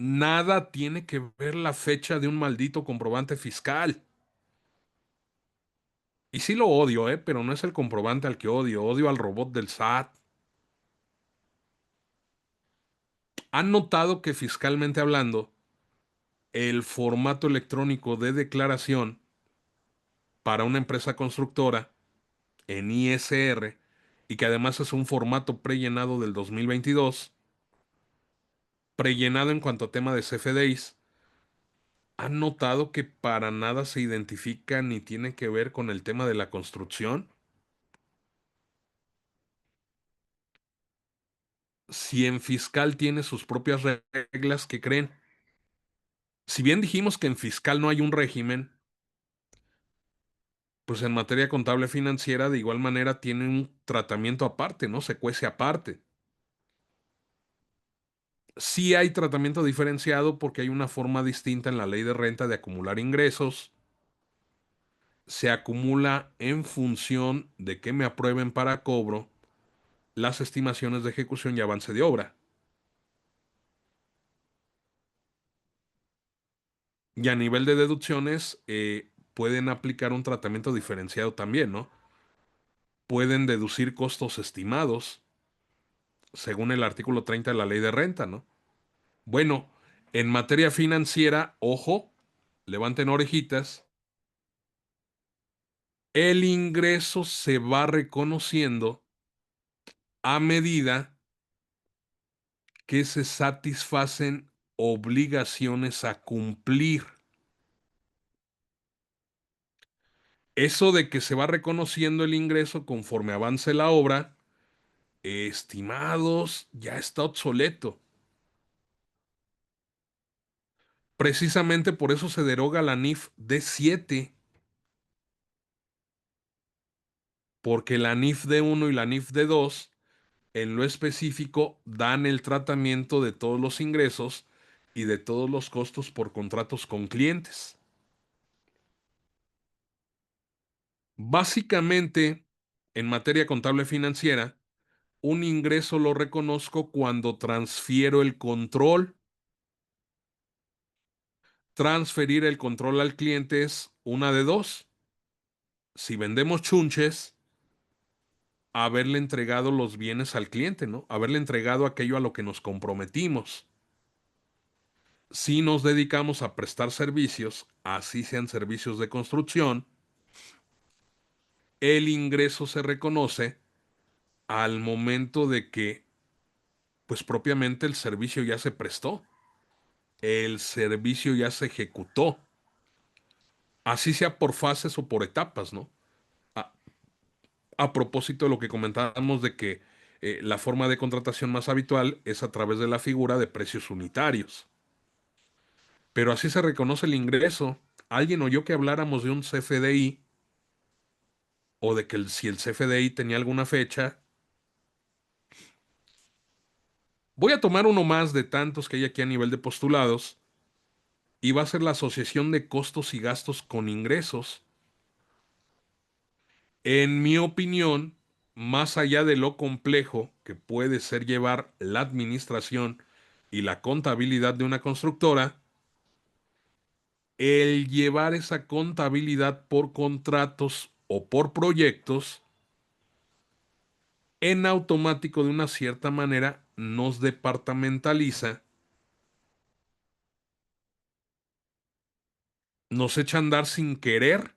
Nada tiene que ver la fecha de un maldito comprobante fiscal. Y sí lo odio, pero no es el comprobante al que odio, odio al robot del SAT. ¿Han notado que fiscalmente hablando, el formato electrónico de declaración para una empresa constructora en ISR, y que además es un formato prellenado del 2022, prellenado en cuanto a tema de CFDIs, ¿Han notado que para nada se identifica ni tiene que ver con el tema de la construcción? Si en fiscal tiene sus propias reglas, ¿qué creen? Si bien dijimos que en fiscal no hay un régimen, pues en materia contable financiera de igual manera tiene un tratamiento aparte, ¿no? Se cuece aparte. Sí hay tratamiento diferenciado porque hay una forma distinta en la ley de renta de acumular ingresos. Se acumula en función de que me aprueben para cobro las estimaciones de ejecución y avance de obra. Y a nivel de deducciones, pueden aplicar un tratamiento diferenciado también, ¿no? Pueden deducir costos estimados según el artículo 30 de la ley de renta, ¿no? Bueno, en materia financiera, ojo, levanten orejitas, el ingreso se va reconociendo a medida que se satisfacen obligaciones a cumplir. Eso de que se va reconociendo el ingreso conforme avance la obra, estimados, ya está obsoleto. Precisamente por eso se deroga la NIF D7, porque la NIF D1 y la NIF D2 en lo específico dan el tratamiento de todos los ingresos y de todos los costos por contratos con clientes. Básicamente, en materia contable financiera, un ingreso lo reconozco cuando transfiero el control. Transferir el control al cliente es una de dos. Si vendemos chunches, haberle entregado los bienes al cliente, ¿no? Haberle entregado aquello a lo que nos comprometimos. Si nos dedicamos a prestar servicios, así sean servicios de construcción, el ingreso se reconoce al momento de que, pues propiamente el servicio ya se prestó, el servicio ya se ejecutó, así sea por fases o por etapas, ¿no? A, a propósito de lo que comentábamos de que la forma de contratación más habitual es a través de la figura de precios unitarios. Pero así se reconoce el ingreso. Alguien oyó que habláramos de un CFDI o de que si el CFDI tenía alguna fecha. Voy a tomar uno más de tantos que hay aquí a nivel de postulados y va a ser la asociación de costos y gastos con ingresos. En mi opinión, más allá de lo complejo que puede ser llevar la administración y la contabilidad de una constructora, el llevar esa contabilidad por contratos o por proyectos en automático de una cierta manera nos departamentaliza, nos echa a andar sin querer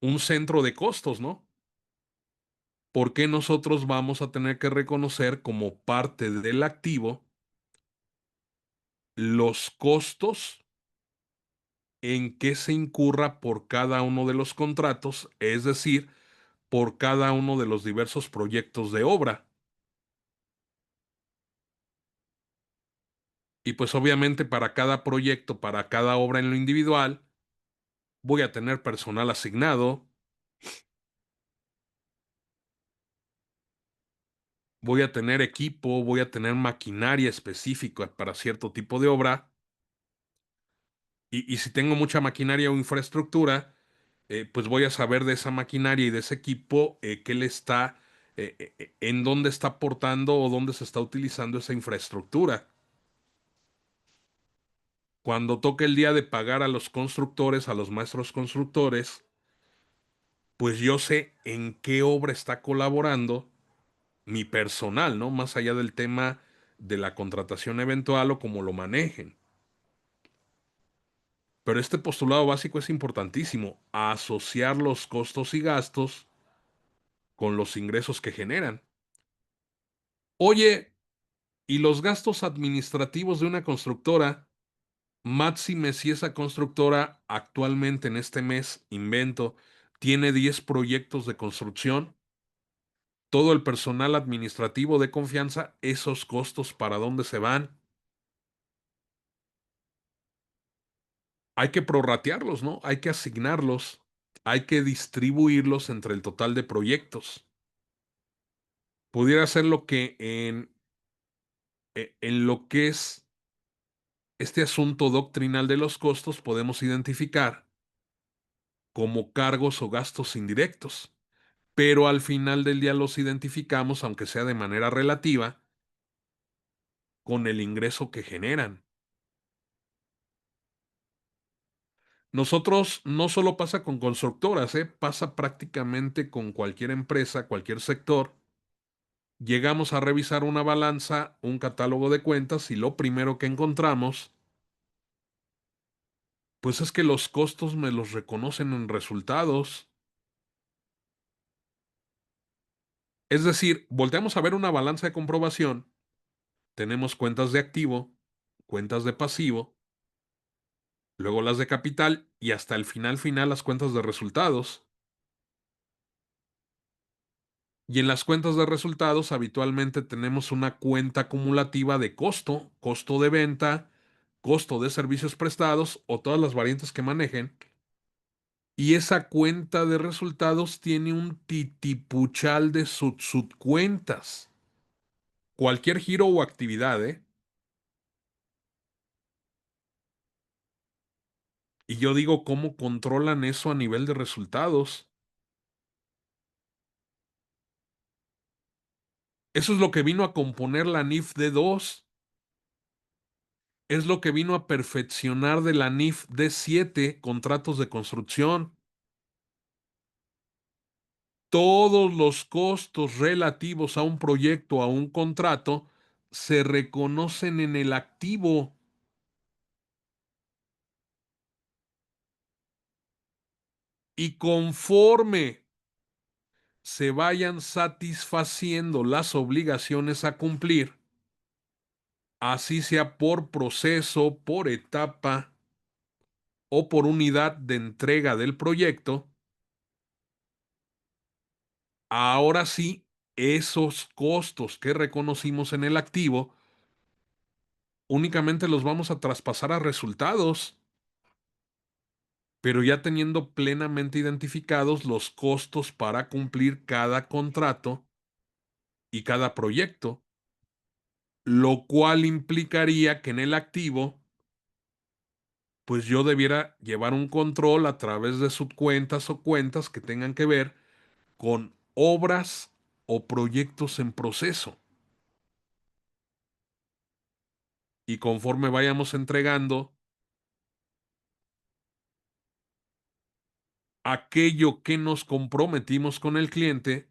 un centro de costos, ¿no? Porque nosotros vamos a tener que reconocer como parte del activo los costos en que se incurra por cada uno de los contratos, es decir, por cada uno de los diversos proyectos de obra. Y pues obviamente para cada proyecto, para cada obra en lo individual, voy a tener personal asignado, voy a tener equipo, voy a tener maquinaria específica para cierto tipo de obra. Y si tengo mucha maquinaria o infraestructura, pues voy a saber de esa maquinaria y de ese equipo qué le está, en dónde está aportando o dónde se está utilizando esa infraestructura. Cuando toque el día de pagar a los constructores, a los maestros constructores, pues yo sé en qué obra está colaborando mi personal, ¿no? Más allá del tema de la contratación eventual o cómo lo manejen. Pero este postulado básico es importantísimo, asociar los costos y gastos con los ingresos que generan. Oye, ¿y los gastos administrativos de una constructora? Máxime si esa constructora actualmente en este mes, invento, tiene 10 proyectos de construcción, todo el personal administrativo de confianza, esos costos para dónde se van. Hay que prorratearlos, ¿no? Hay que asignarlos, hay que distribuirlos entre el total de proyectos. Pudiera ser lo que en lo que es este asunto doctrinal de los costos podemos identificar como cargos o gastos indirectos, pero al final del día los identificamos, aunque sea de manera relativa, con el ingreso que generan. Nosotros no solo pasa con constructoras, pasa prácticamente con cualquier empresa, cualquier sector. Llegamos a revisar una balanza, un catálogo de cuentas y lo primero que encontramos, pues es que los costos me los reconocen en resultados. Es decir, volteamos a ver una balanza de comprobación, tenemos cuentas de activo, cuentas de pasivo, luego las de capital y hasta el final las cuentas de resultados. Y en las cuentas de resultados habitualmente tenemos una cuenta acumulativa de costo, costo de venta, costo de servicios prestados o todas las variantes que manejen. Y esa cuenta de resultados tiene un titipuchal de subcuentas. Cualquier giro o actividad, ¿eh? Y yo digo, ¿cómo controlan eso a nivel de resultados? Eso es lo que vino a componer la NIF D2. Es lo que vino a perfeccionar de la NIF D7, contratos de construcción. Todos los costos relativos a un proyecto, a un contrato, se reconocen en el activo y conforme se vayan satisfaciendo las obligaciones a cumplir, así sea por proceso, por etapa o por unidad de entrega del proyecto, ahora sí, esos costos que reconocimos en el activo únicamente los vamos a traspasar a resultados, pero ya teniendo plenamente identificados los costos para cumplir cada contrato y cada proyecto, lo cual implicaría que en el activo, pues yo debiera llevar un control a través de subcuentas o cuentas que tengan que ver con obras o proyectos en proceso. Y conforme vayamos entregando aquello que nos comprometimos con el cliente,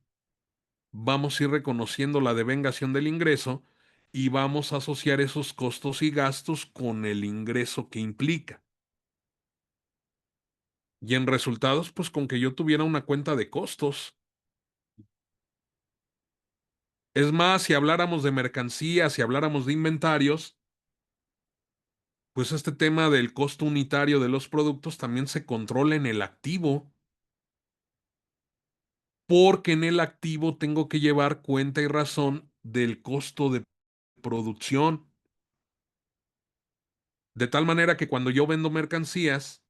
vamos a ir reconociendo la devengación del ingreso y vamos a asociar esos costos y gastos con el ingreso que implica. Y en resultados, pues con que yo tuviera una cuenta de costos. Es más, si habláramos de mercancías, si habláramos de inventarios, pues este tema del costo unitario de los productos también se controla en el activo, porque en el activo tengo que llevar cuenta y razón del costo de producción, de tal manera que cuando yo vendo mercancías,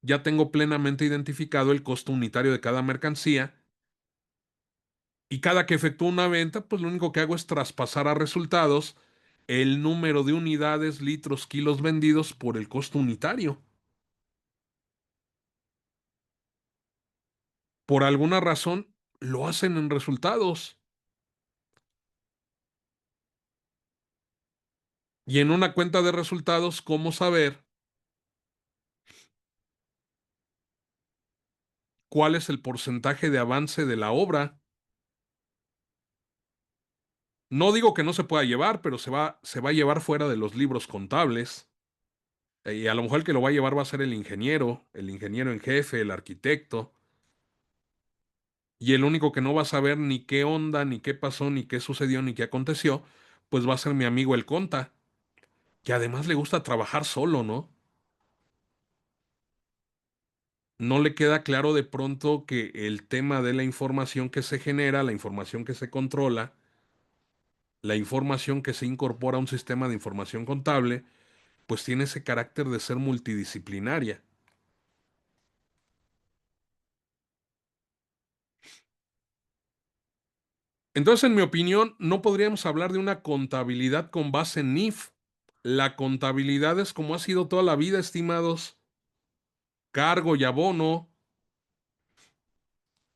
ya tengo plenamente identificado el costo unitario de cada mercancía y cada que efectúo una venta, pues lo único que hago es traspasar a resultados el número de unidades, litros, kilos vendidos por el costo unitario. Por alguna razón, lo hacen en resultados. Y en una cuenta de resultados, ¿cómo saber cuál es el porcentaje de avance de la obra? No digo que no se pueda llevar, pero se va a llevar fuera de los libros contables. Y a lo mejor el que lo va a llevar va a ser el ingeniero en jefe, el arquitecto. Y el único que no va a saber ni qué onda, ni qué pasó, ni qué sucedió, ni qué aconteció, pues va a ser mi amigo el conta. que además le gusta trabajar solo, ¿no? No le queda claro de pronto que el tema de la información que se genera, la información que se controla, la información que se incorpora a un sistema de información contable, pues tiene ese carácter de ser multidisciplinaria. Entonces, en mi opinión, no podríamos hablar de una contabilidad con base en NIF. La contabilidad es como ha sido toda la vida, estimados: cargo y abono,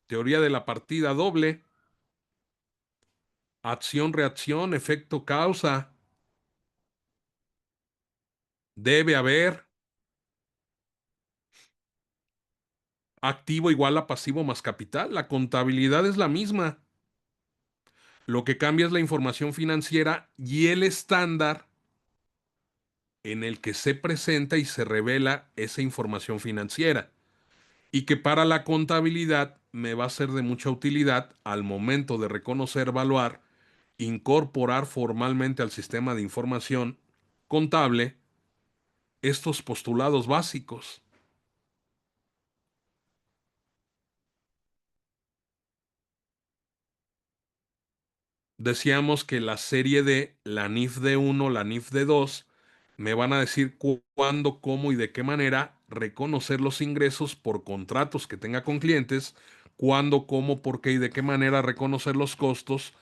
teoría de la partida doble, acción-reacción, efecto-causa, debe haber, activo igual a pasivo más capital. La contabilidad es la misma. Lo que cambia es la información financiera y el estándar en el que se presenta y se revela esa información financiera, y que para la contabilidad me va a ser de mucha utilidad al momento de reconocer, evaluar, incorporar formalmente al sistema de información contable estos postulados básicos. Decíamos que la serie D, la NIF D1, la NIF D2, me van a decir cuándo, cómo y de qué manera reconocer los ingresos por contratos que tenga con clientes, cuándo, cómo, por qué y de qué manera reconocer los costos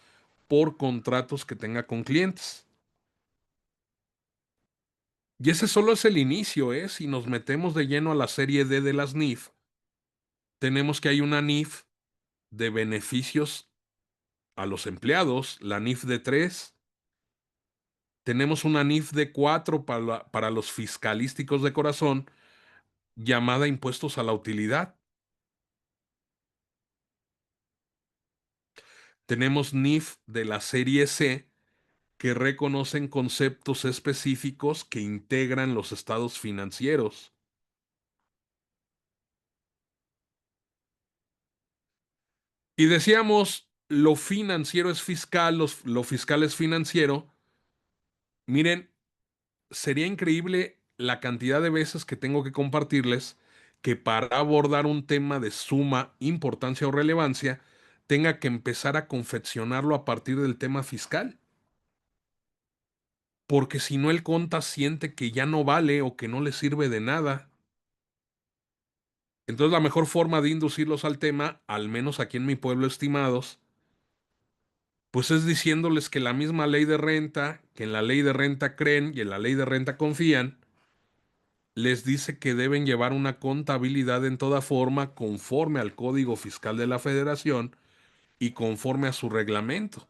por contratos que tenga con clientes. Y ese solo es el inicio, ¿eh? Si nos metemos de lleno a la serie D de las NIF, tenemos que hay una NIF de beneficios a los empleados, la NIF de 3. Tenemos una NIF de 4 para los fiscalísticos de corazón, llamada impuestos a la utilidad. Tenemos NIF de la serie C, que reconocen conceptos específicos que integran los estados financieros. Y decíamos, lo financiero es fiscal, lo fiscal es financiero. Miren, sería increíble la cantidad de veces que tengo que compartirles que para abordar un tema de suma importancia o relevancia, tenga que empezar a confeccionarlo a partir del tema fiscal. Porque si no, el conta siente que ya no vale o que no le sirve de nada. Entonces, la mejor forma de inducirlos al tema, al menos aquí en mi pueblo, estimados, pues es diciéndoles que la misma ley de renta, que en la ley de renta creen y en la ley de renta confían, les dice que deben llevar una contabilidad en toda forma conforme al Código Fiscal de la Federación y conforme a su reglamento.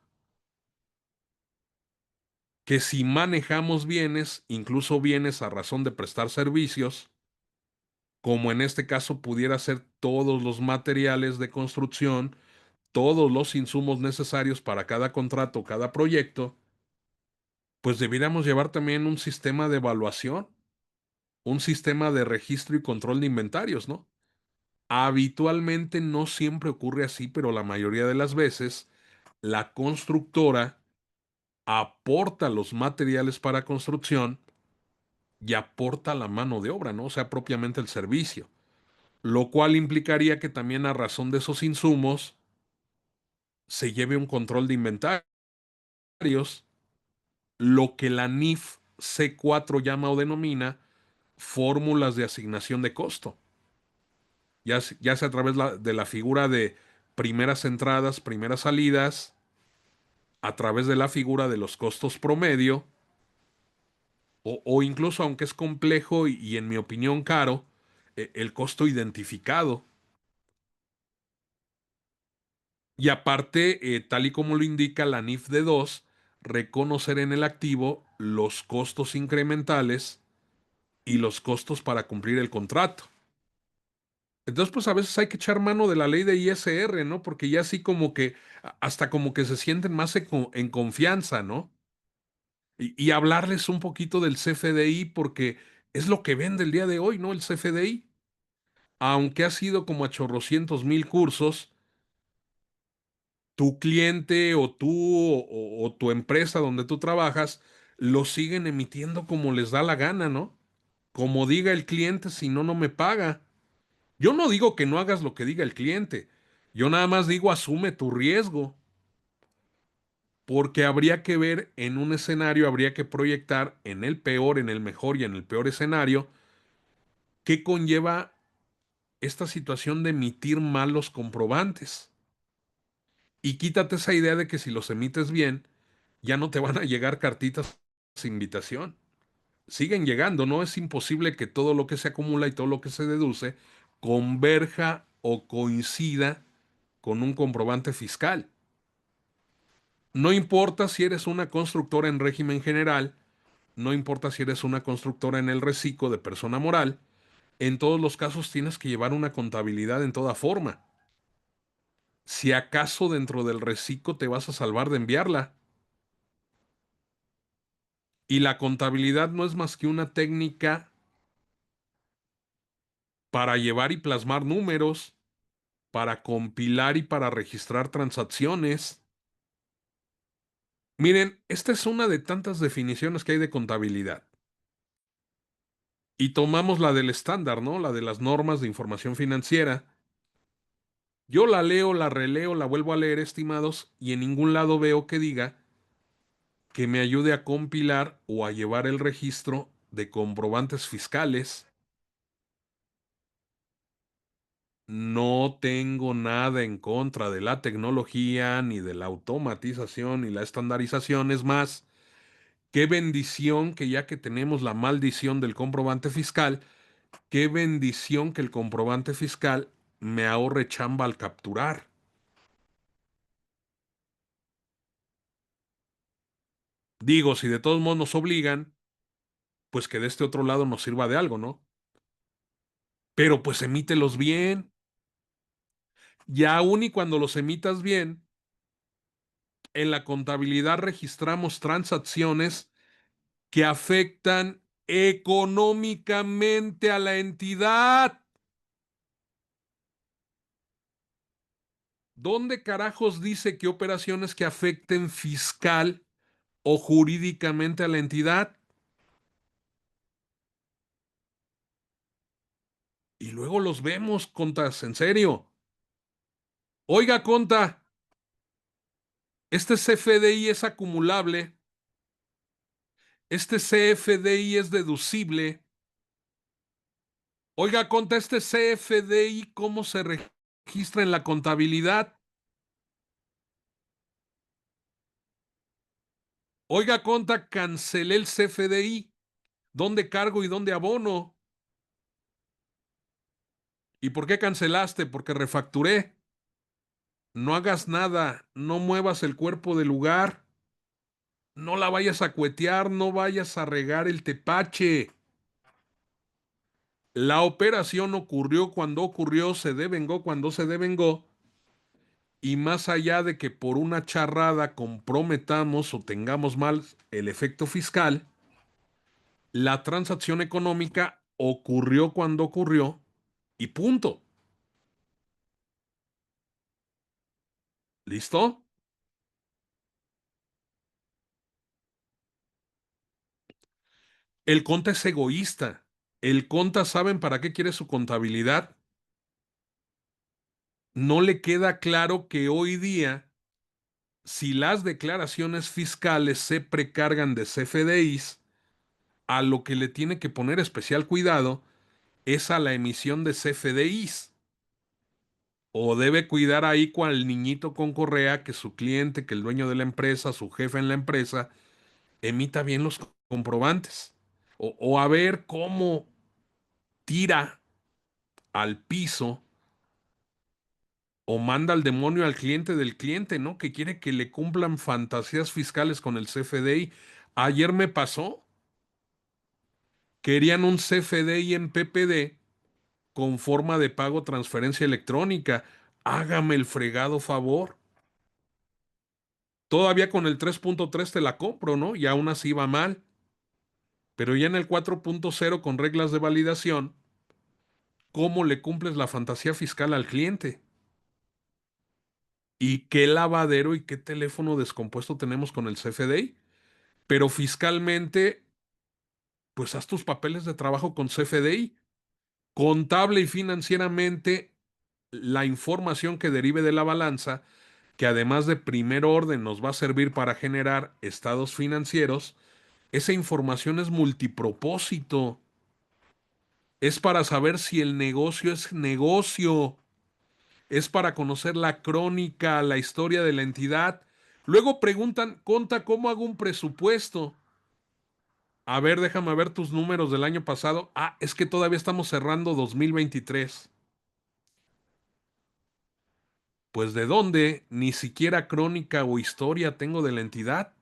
Que si manejamos bienes, incluso bienes a razón de prestar servicios, como en este caso pudiera ser todos los materiales de construcción, todos los insumos necesarios para cada contrato, cada proyecto, pues debiéramos llevar también un sistema de evaluación, un sistema de registro y control de inventarios, ¿no? Habitualmente no siempre ocurre así, pero la mayoría de las veces la constructora aporta los materiales para construcción y aporta la mano de obra, ¿no? O sea, propiamente el servicio, lo cual implicaría que también a razón de esos insumos se lleve un control de inventarios, lo que la NIF C4 llama o denomina fórmulas de asignación de costo, ya sea a través de la figura de primeras entradas, primeras salidas, a través de la figura de los costos promedio, o incluso, aunque es complejo y en mi opinión caro, el costo identificado. Y aparte, tal y como lo indica la NIF de 2, reconocer en el activo los costos incrementales y los costos para cumplir el contrato. Entonces, pues a veces hay que echar mano de la ley de ISR, ¿no? Porque ya así como que, hasta como que se sienten más en confianza, ¿no? Y hablarles un poquito del CFDI, porque es lo que vende el día de hoy, ¿no? El CFDI. Aunque ha sido como a chorrocientos mil cursos, tu cliente o tú o tu empresa donde tú trabajas lo siguen emitiendo como les da la gana, ¿no? Como diga el cliente, si no, no me paga. Yo no digo que no hagas lo que diga el cliente. Yo nada más digo asume tu riesgo, porque habría que ver en un escenario, habría que proyectar en el peor, en el mejor y en el peor escenario, qué conlleva esta situación de emitir malos comprobantes. Y quítate esa idea de que si los emites bien, ya no te van a llegar cartitas de invitación. Siguen llegando, no es imposible que todo lo que se acumula y todo lo que se deduce converja o coincida con un comprobante fiscal. No importa si eres una constructora en régimen general, no importa si eres una constructora en el reciclo de persona moral, en todos los casos tienes que llevar una contabilidad en toda forma. Si acaso dentro del reciclo te vas a salvar de enviarla. Y la contabilidad no es más que una técnica para llevar y plasmar números, para compilar y para registrar transacciones. Miren, esta es una de tantas definiciones que hay de contabilidad. Y tomamos la del estándar, ¿no? La de las normas de información financiera. Yo la leo, la releo, la vuelvo a leer, estimados, y en ningún lado veo que diga que me ayude a compilar o a llevar el registro de comprobantes fiscales. No tengo nada en contra de la tecnología, ni de la automatización, ni la estandarización. Es más, qué bendición que ya que tenemos la maldición del comprobante fiscal, qué bendición que el comprobante fiscal me ahorre chamba al capturar. Digo, si de todos modos nos obligan, pues que de este otro lado nos sirva de algo, ¿no? Pero pues emítelos bien. Y aún y cuando los emitas bien, en la contabilidad registramos transacciones que afectan económicamente a la entidad. ¿Dónde carajos dice que operaciones que afecten fiscal o jurídicamente a la entidad? Y luego los vemos, contas, en serio. Oiga, conta, este CFDI es acumulable, este CFDI es deducible. Oiga, conta, este CFDI, ¿cómo se registra en la contabilidad? Oiga, conta, cancelé el CFDI. ¿Dónde cargo y dónde abono? ¿Y por qué cancelaste? Porque refacturé. No hagas nada, no muevas el cuerpo del lugar, no la vayas a cuetear, no vayas a regar el tepache. La operación ocurrió cuando ocurrió, se devengó cuando se devengó, y más allá de que por una charrada comprometamos o tengamos mal el efecto fiscal, la transacción económica ocurrió cuando ocurrió y punto. ¿Listo? El conta es egoísta. El conta, ¿saben para qué quiere su contabilidad? No le queda claro que hoy día, si las declaraciones fiscales se precargan de CFDIs, a lo que le tiene que poner especial cuidado es a la emisión de CFDIs. O debe cuidar ahí cual niñito con correa que su cliente, que el dueño de la empresa, su jefe en la empresa, emita bien los comprobantes. O a ver cómo tira al piso o manda al demonio al cliente del cliente, ¿no? Que quiere que le cumplan fantasías fiscales con el CFDI. Ayer me pasó, querían un CFDI en PPD con forma de pago transferencia electrónica. Hágame el fregado favor. Todavía con el 3.3 te la compro, ¿no? Y aún así va mal. Pero ya en el 4.0 con reglas de validación, ¿cómo le cumples la fantasía fiscal al cliente? ¿Y qué lavadero y qué teléfono descompuesto tenemos con el CFDI? pero fiscalmente, pues haz tus papeles de trabajo con CFDI. Contable y financieramente, la información que derive de la balanza, que además de primer orden nos va a servir para generar estados financieros, esa información es multipropósito. Es para saber si el negocio es negocio. Es para conocer la crónica, la historia de la entidad. Luego preguntan, Conta, ¿cómo hago un presupuesto? A ver, déjame ver tus números del año pasado. Ah, es que todavía estamos cerrando 2023. Pues ¿de dónde? Ni siquiera crónica o historia tengo de la entidad.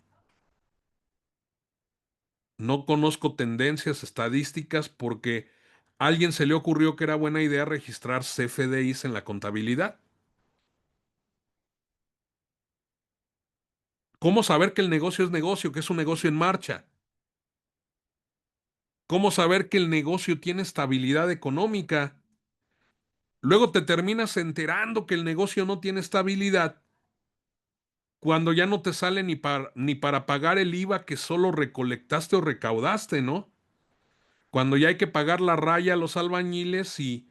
No conozco tendencias estadísticas porque a alguien se le ocurrió que era buena idea registrar CFDIs en la contabilidad. ¿Cómo saber que el negocio, que es un negocio en marcha? ¿Cómo saber que el negocio tiene estabilidad económica? Luego te terminas enterando que el negocio no tiene estabilidad cuando ya no te sale ni para pagar el IVA que solo recolectaste o recaudaste, ¿no? Cuando ya hay que pagar la raya a los albañiles y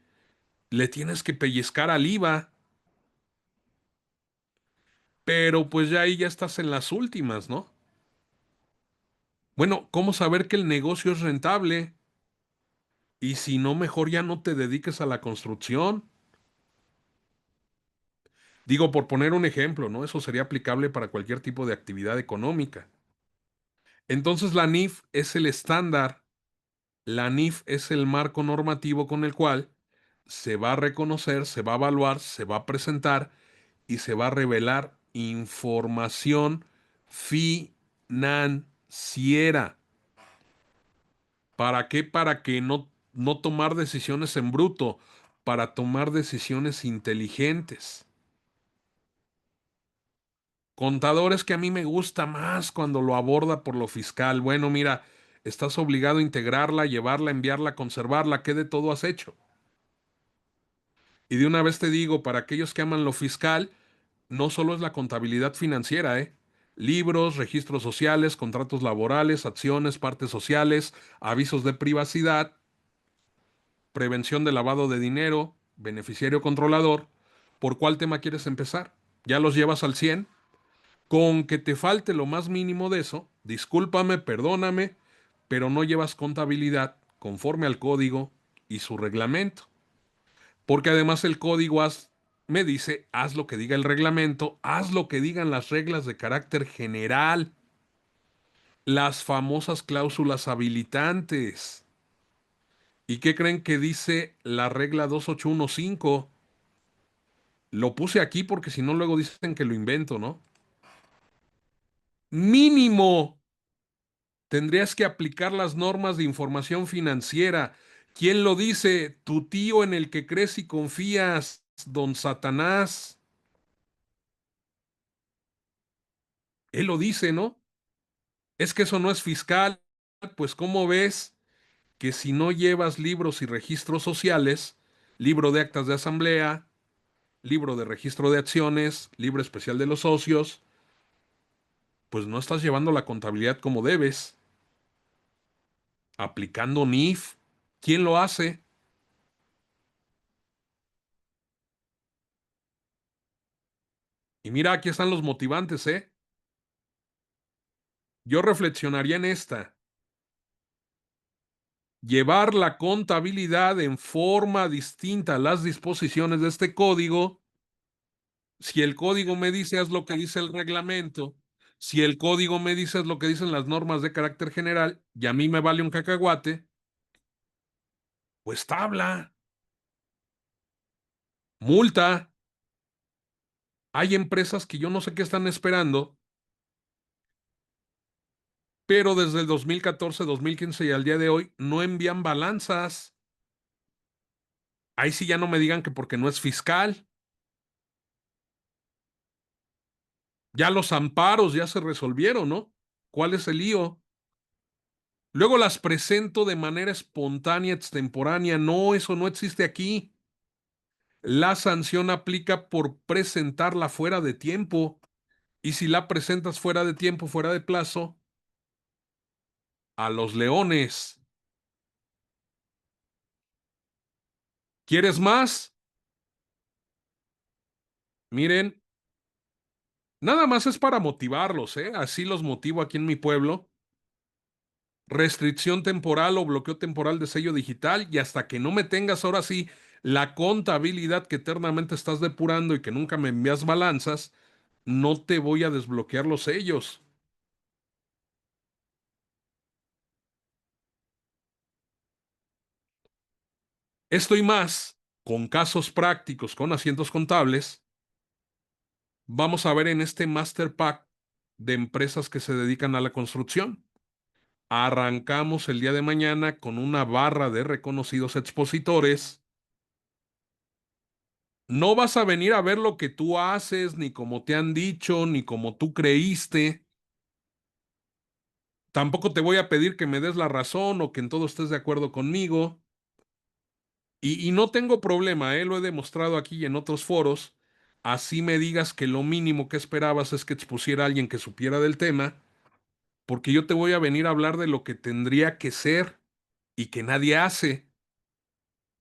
le tienes que pellizcar al IVA, pero pues ya ahí ya estás en las últimas, ¿no? Bueno, ¿cómo saber que el negocio es rentable? Y si no, mejor ya no te dediques a la construcción. Digo, por poner un ejemplo, ¿no? Eso sería aplicable para cualquier tipo de actividad económica. Entonces la NIF es el estándar, la NIF es el marco normativo con el cual se va a reconocer, se va a evaluar, se va a presentar y se va a revelar información financiera. ¿Para qué? Para que no tomar decisiones en bruto, para tomar decisiones inteligentes. Contadores que a mí me gusta más cuando lo aborda por lo fiscal. Bueno, mira, estás obligado a integrarla, llevarla, enviarla, conservarla. ¿Qué de todo has hecho? Y de una vez te digo, para aquellos que aman lo fiscal, no solo es la contabilidad financiera, ¿eh? Libros, registros sociales, contratos laborales, acciones, partes sociales, avisos de privacidad, prevención de lavado de dinero, beneficiario controlador. ¿Por cuál tema quieres empezar? ¿Ya los llevas al 100? Con que te falte lo más mínimo de eso, discúlpame, perdóname, pero no llevas contabilidad conforme al código y su reglamento. Porque además el código me dice, haz lo que diga el reglamento, haz lo que digan las reglas de carácter general, las famosas cláusulas habilitantes. ¿Y qué creen que dice la regla 2815? Lo puse aquí porque si no luego dicen que lo invento, ¿no? Mínimo tendrías que aplicar las normas de información financiera. ¿Quién lo dice? Tu tío en el que crees y confías, don Satanás. Él lo dice, ¿no? Es que eso no es fiscal. Pues ¿cómo ves que si no llevas libros y registros sociales, libro de actas de asamblea, libro de registro de acciones, libro especial de los socios, pues no estás llevando la contabilidad como debes, aplicando NIF? ¿Quién lo hace? Y mira, aquí están los motivantes, ¿eh? Yo reflexionaría en esta. Llevar la contabilidad en forma distinta a las disposiciones de este código. Si el código me dice haz lo que dice el reglamento, si el código me dice haz lo que dicen las normas de carácter general y a mí me vale un cacahuate, pues tabla, multa. Hay empresas que yo no sé qué están esperando, pero desde el 2014, 2015 y al día de hoy no envían balanzas. Ahí sí ya no me digan que porque no es fiscal. Ya los amparos ya se resolvieron, ¿no? ¿Cuál es el lío? Luego las presento de manera espontánea, extemporánea. No, eso no existe aquí. La sanción aplica por presentarla fuera de tiempo. Y si la presentas fuera de tiempo, fuera de plazo, a los leones. ¿Quieres más? Miren, nada más es para motivarlos, ¿eh? Así los motivo aquí en mi pueblo. Restricción temporal o bloqueo temporal de sello digital y hasta que no me tengas ahora sí la contabilidad que eternamente estás depurando y que nunca me envías balanzas, no te voy a desbloquear los sellos. Esto y más, con casos prácticos, con asientos contables, vamos a ver en este Master Pack de empresas que se dedican a la construcción. Arrancamos el día de mañana con una barra de reconocidos expositores. No vas a venir a ver lo que tú haces, ni como te han dicho, ni como tú creíste. Tampoco te voy a pedir que me des la razón o que en todo estés de acuerdo conmigo. Y no tengo problema, lo he demostrado aquí y en otros foros. Así me digas que lo mínimo que esperabas es que expusiera a alguien que supiera del tema, porque yo te voy a venir a hablar de lo que tendría que ser y que nadie hace,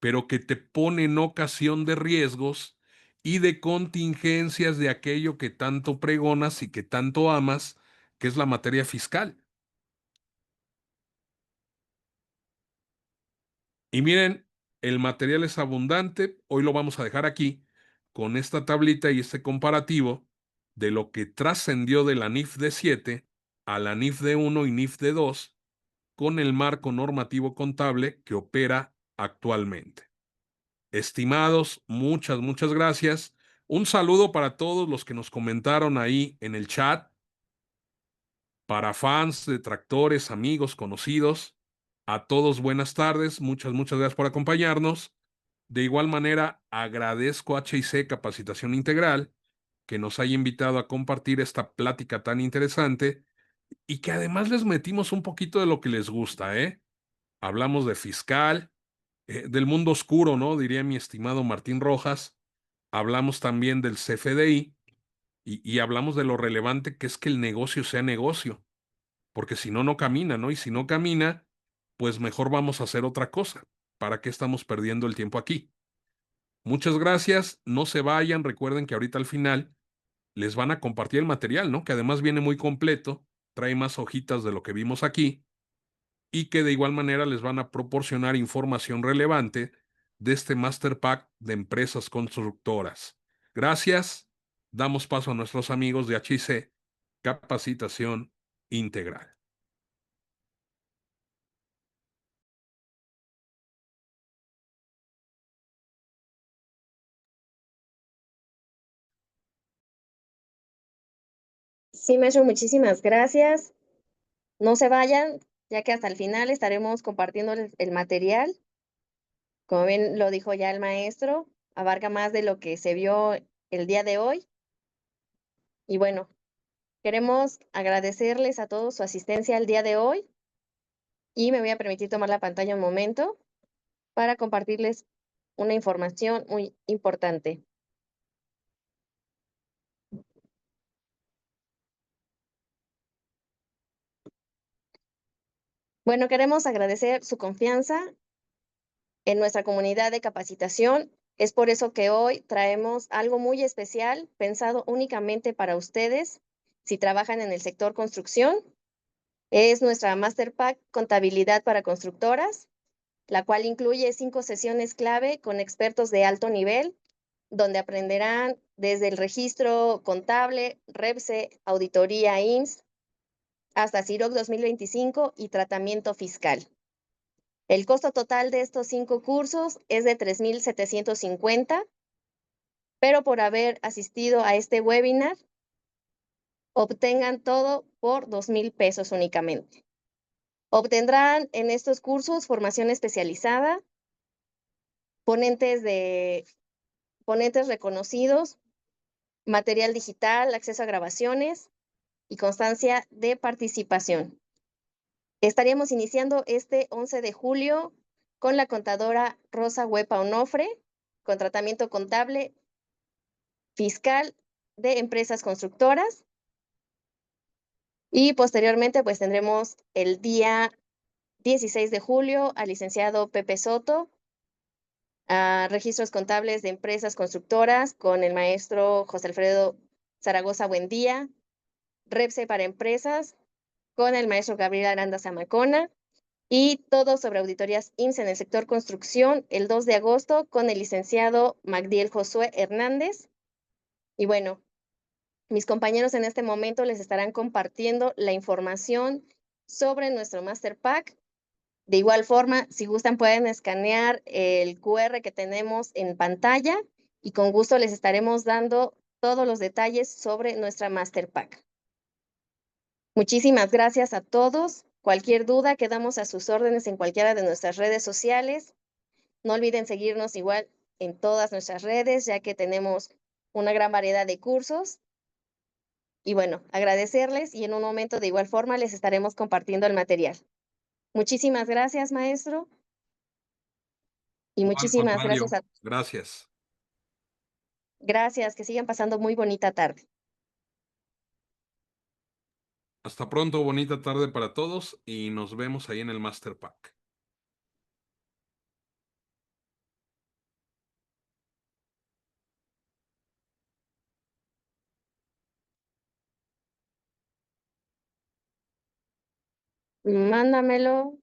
pero que te pone en ocasión de riesgos y de contingencias de aquello que tanto pregonas y que tanto amas, que es la materia fiscal. Y miren, el material es abundante, hoy lo vamos a dejar aquí con esta tablita y este comparativo de lo que trascendió de la NIF D7 a la NIF D1 y NIF D2 con el marco normativo contable que opera actualmente. Estimados, muchas gracias. Un saludo para todos los que nos comentaron ahí en el chat, para fans, detractores, amigos, conocidos. A todos buenas tardes, muchas gracias por acompañarnos. De igual manera, agradezco a HIC Capacitación Integral que nos haya invitado a compartir esta plática tan interesante y que además les metimos un poquito de lo que les gusta, ¿eh? Hablamos de fiscal, del mundo oscuro, ¿no? Diría mi estimado Martín Rojas. Hablamos también del CFDI y hablamos de lo relevante que es que el negocio sea negocio, porque si no, no camina, ¿no? Y si no camina, pues mejor vamos a hacer otra cosa. ¿Para qué estamos perdiendo el tiempo aquí? Muchas gracias, no se vayan, recuerden que ahorita al final les van a compartir el material, ¿no? Que además viene muy completo, trae más hojitas de lo que vimos aquí y que de igual manera les van a proporcionar información relevante de este Master Pack de empresas constructoras. Gracias, damos paso a nuestros amigos de HIC, Capacitación Integral. Sí, maestro, muchísimas gracias. No se vayan, ya que hasta el final estaremos compartiendo el material. Como bien lo dijo ya el maestro, abarca más de lo que se vio el día de hoy. Y bueno, queremos agradecerles a todos su asistencia el día de hoy y me voy a permitir tomar la pantalla un momento para compartirles una información muy importante. Bueno, queremos agradecer su confianza en nuestra comunidad de capacitación. Es por eso que hoy traemos algo muy especial, pensado únicamente para ustedes, si trabajan en el sector construcción. Es nuestra Master Pack Contabilidad para Constructoras, la cual incluye 5 sesiones clave con expertos de alto nivel, donde aprenderán desde el registro contable, REVSE, auditoría IMSS, hasta CIROC 2025 y tratamiento fiscal. El costo total de estos 5 cursos es de 3,750, pero por haber asistido a este webinar, obtengan todo por 2,000 pesos únicamente. Obtendrán en estos cursos formación especializada, ponentes reconocidos, material digital, acceso a grabaciones y constancia de participación. Estaríamos iniciando este 11 de julio con la contadora Rosa Huepa Onofre, con tratamiento contable fiscal de empresas constructoras. Y posteriormente, pues tendremos el día 16 de julio al licenciado Pepe Soto, a registros contables de empresas constructoras con el maestro José Alfredo Zaragoza Buendía, REPSE para empresas con el maestro Gabriel Aranda Zamacona, y todo sobre auditorías IMSS en el sector construcción el 2 de agosto con el licenciado Magdiel Josué Hernández. Y bueno, mis compañeros en este momento les estarán compartiendo la información sobre nuestro Master Pack. De igual forma, si gustan, pueden escanear el QR que tenemos en pantalla y con gusto les estaremos dando todos los detalles sobre nuestra Master Pack. Muchísimas gracias a todos. Cualquier duda, quedamos a sus órdenes en cualquiera de nuestras redes sociales. No olviden seguirnos igual en todas nuestras redes, ya que tenemos una gran variedad de cursos. Y bueno, agradecerles y en un momento de igual forma les estaremos compartiendo el material. Muchísimas gracias, maestro, y No, al muchísimas gracias contrario, a gracias. gracias, que sigan pasando muy bonita tarde. Hasta pronto, bonita tarde para todos y nos vemos ahí en el Master Pack. Mándamelo.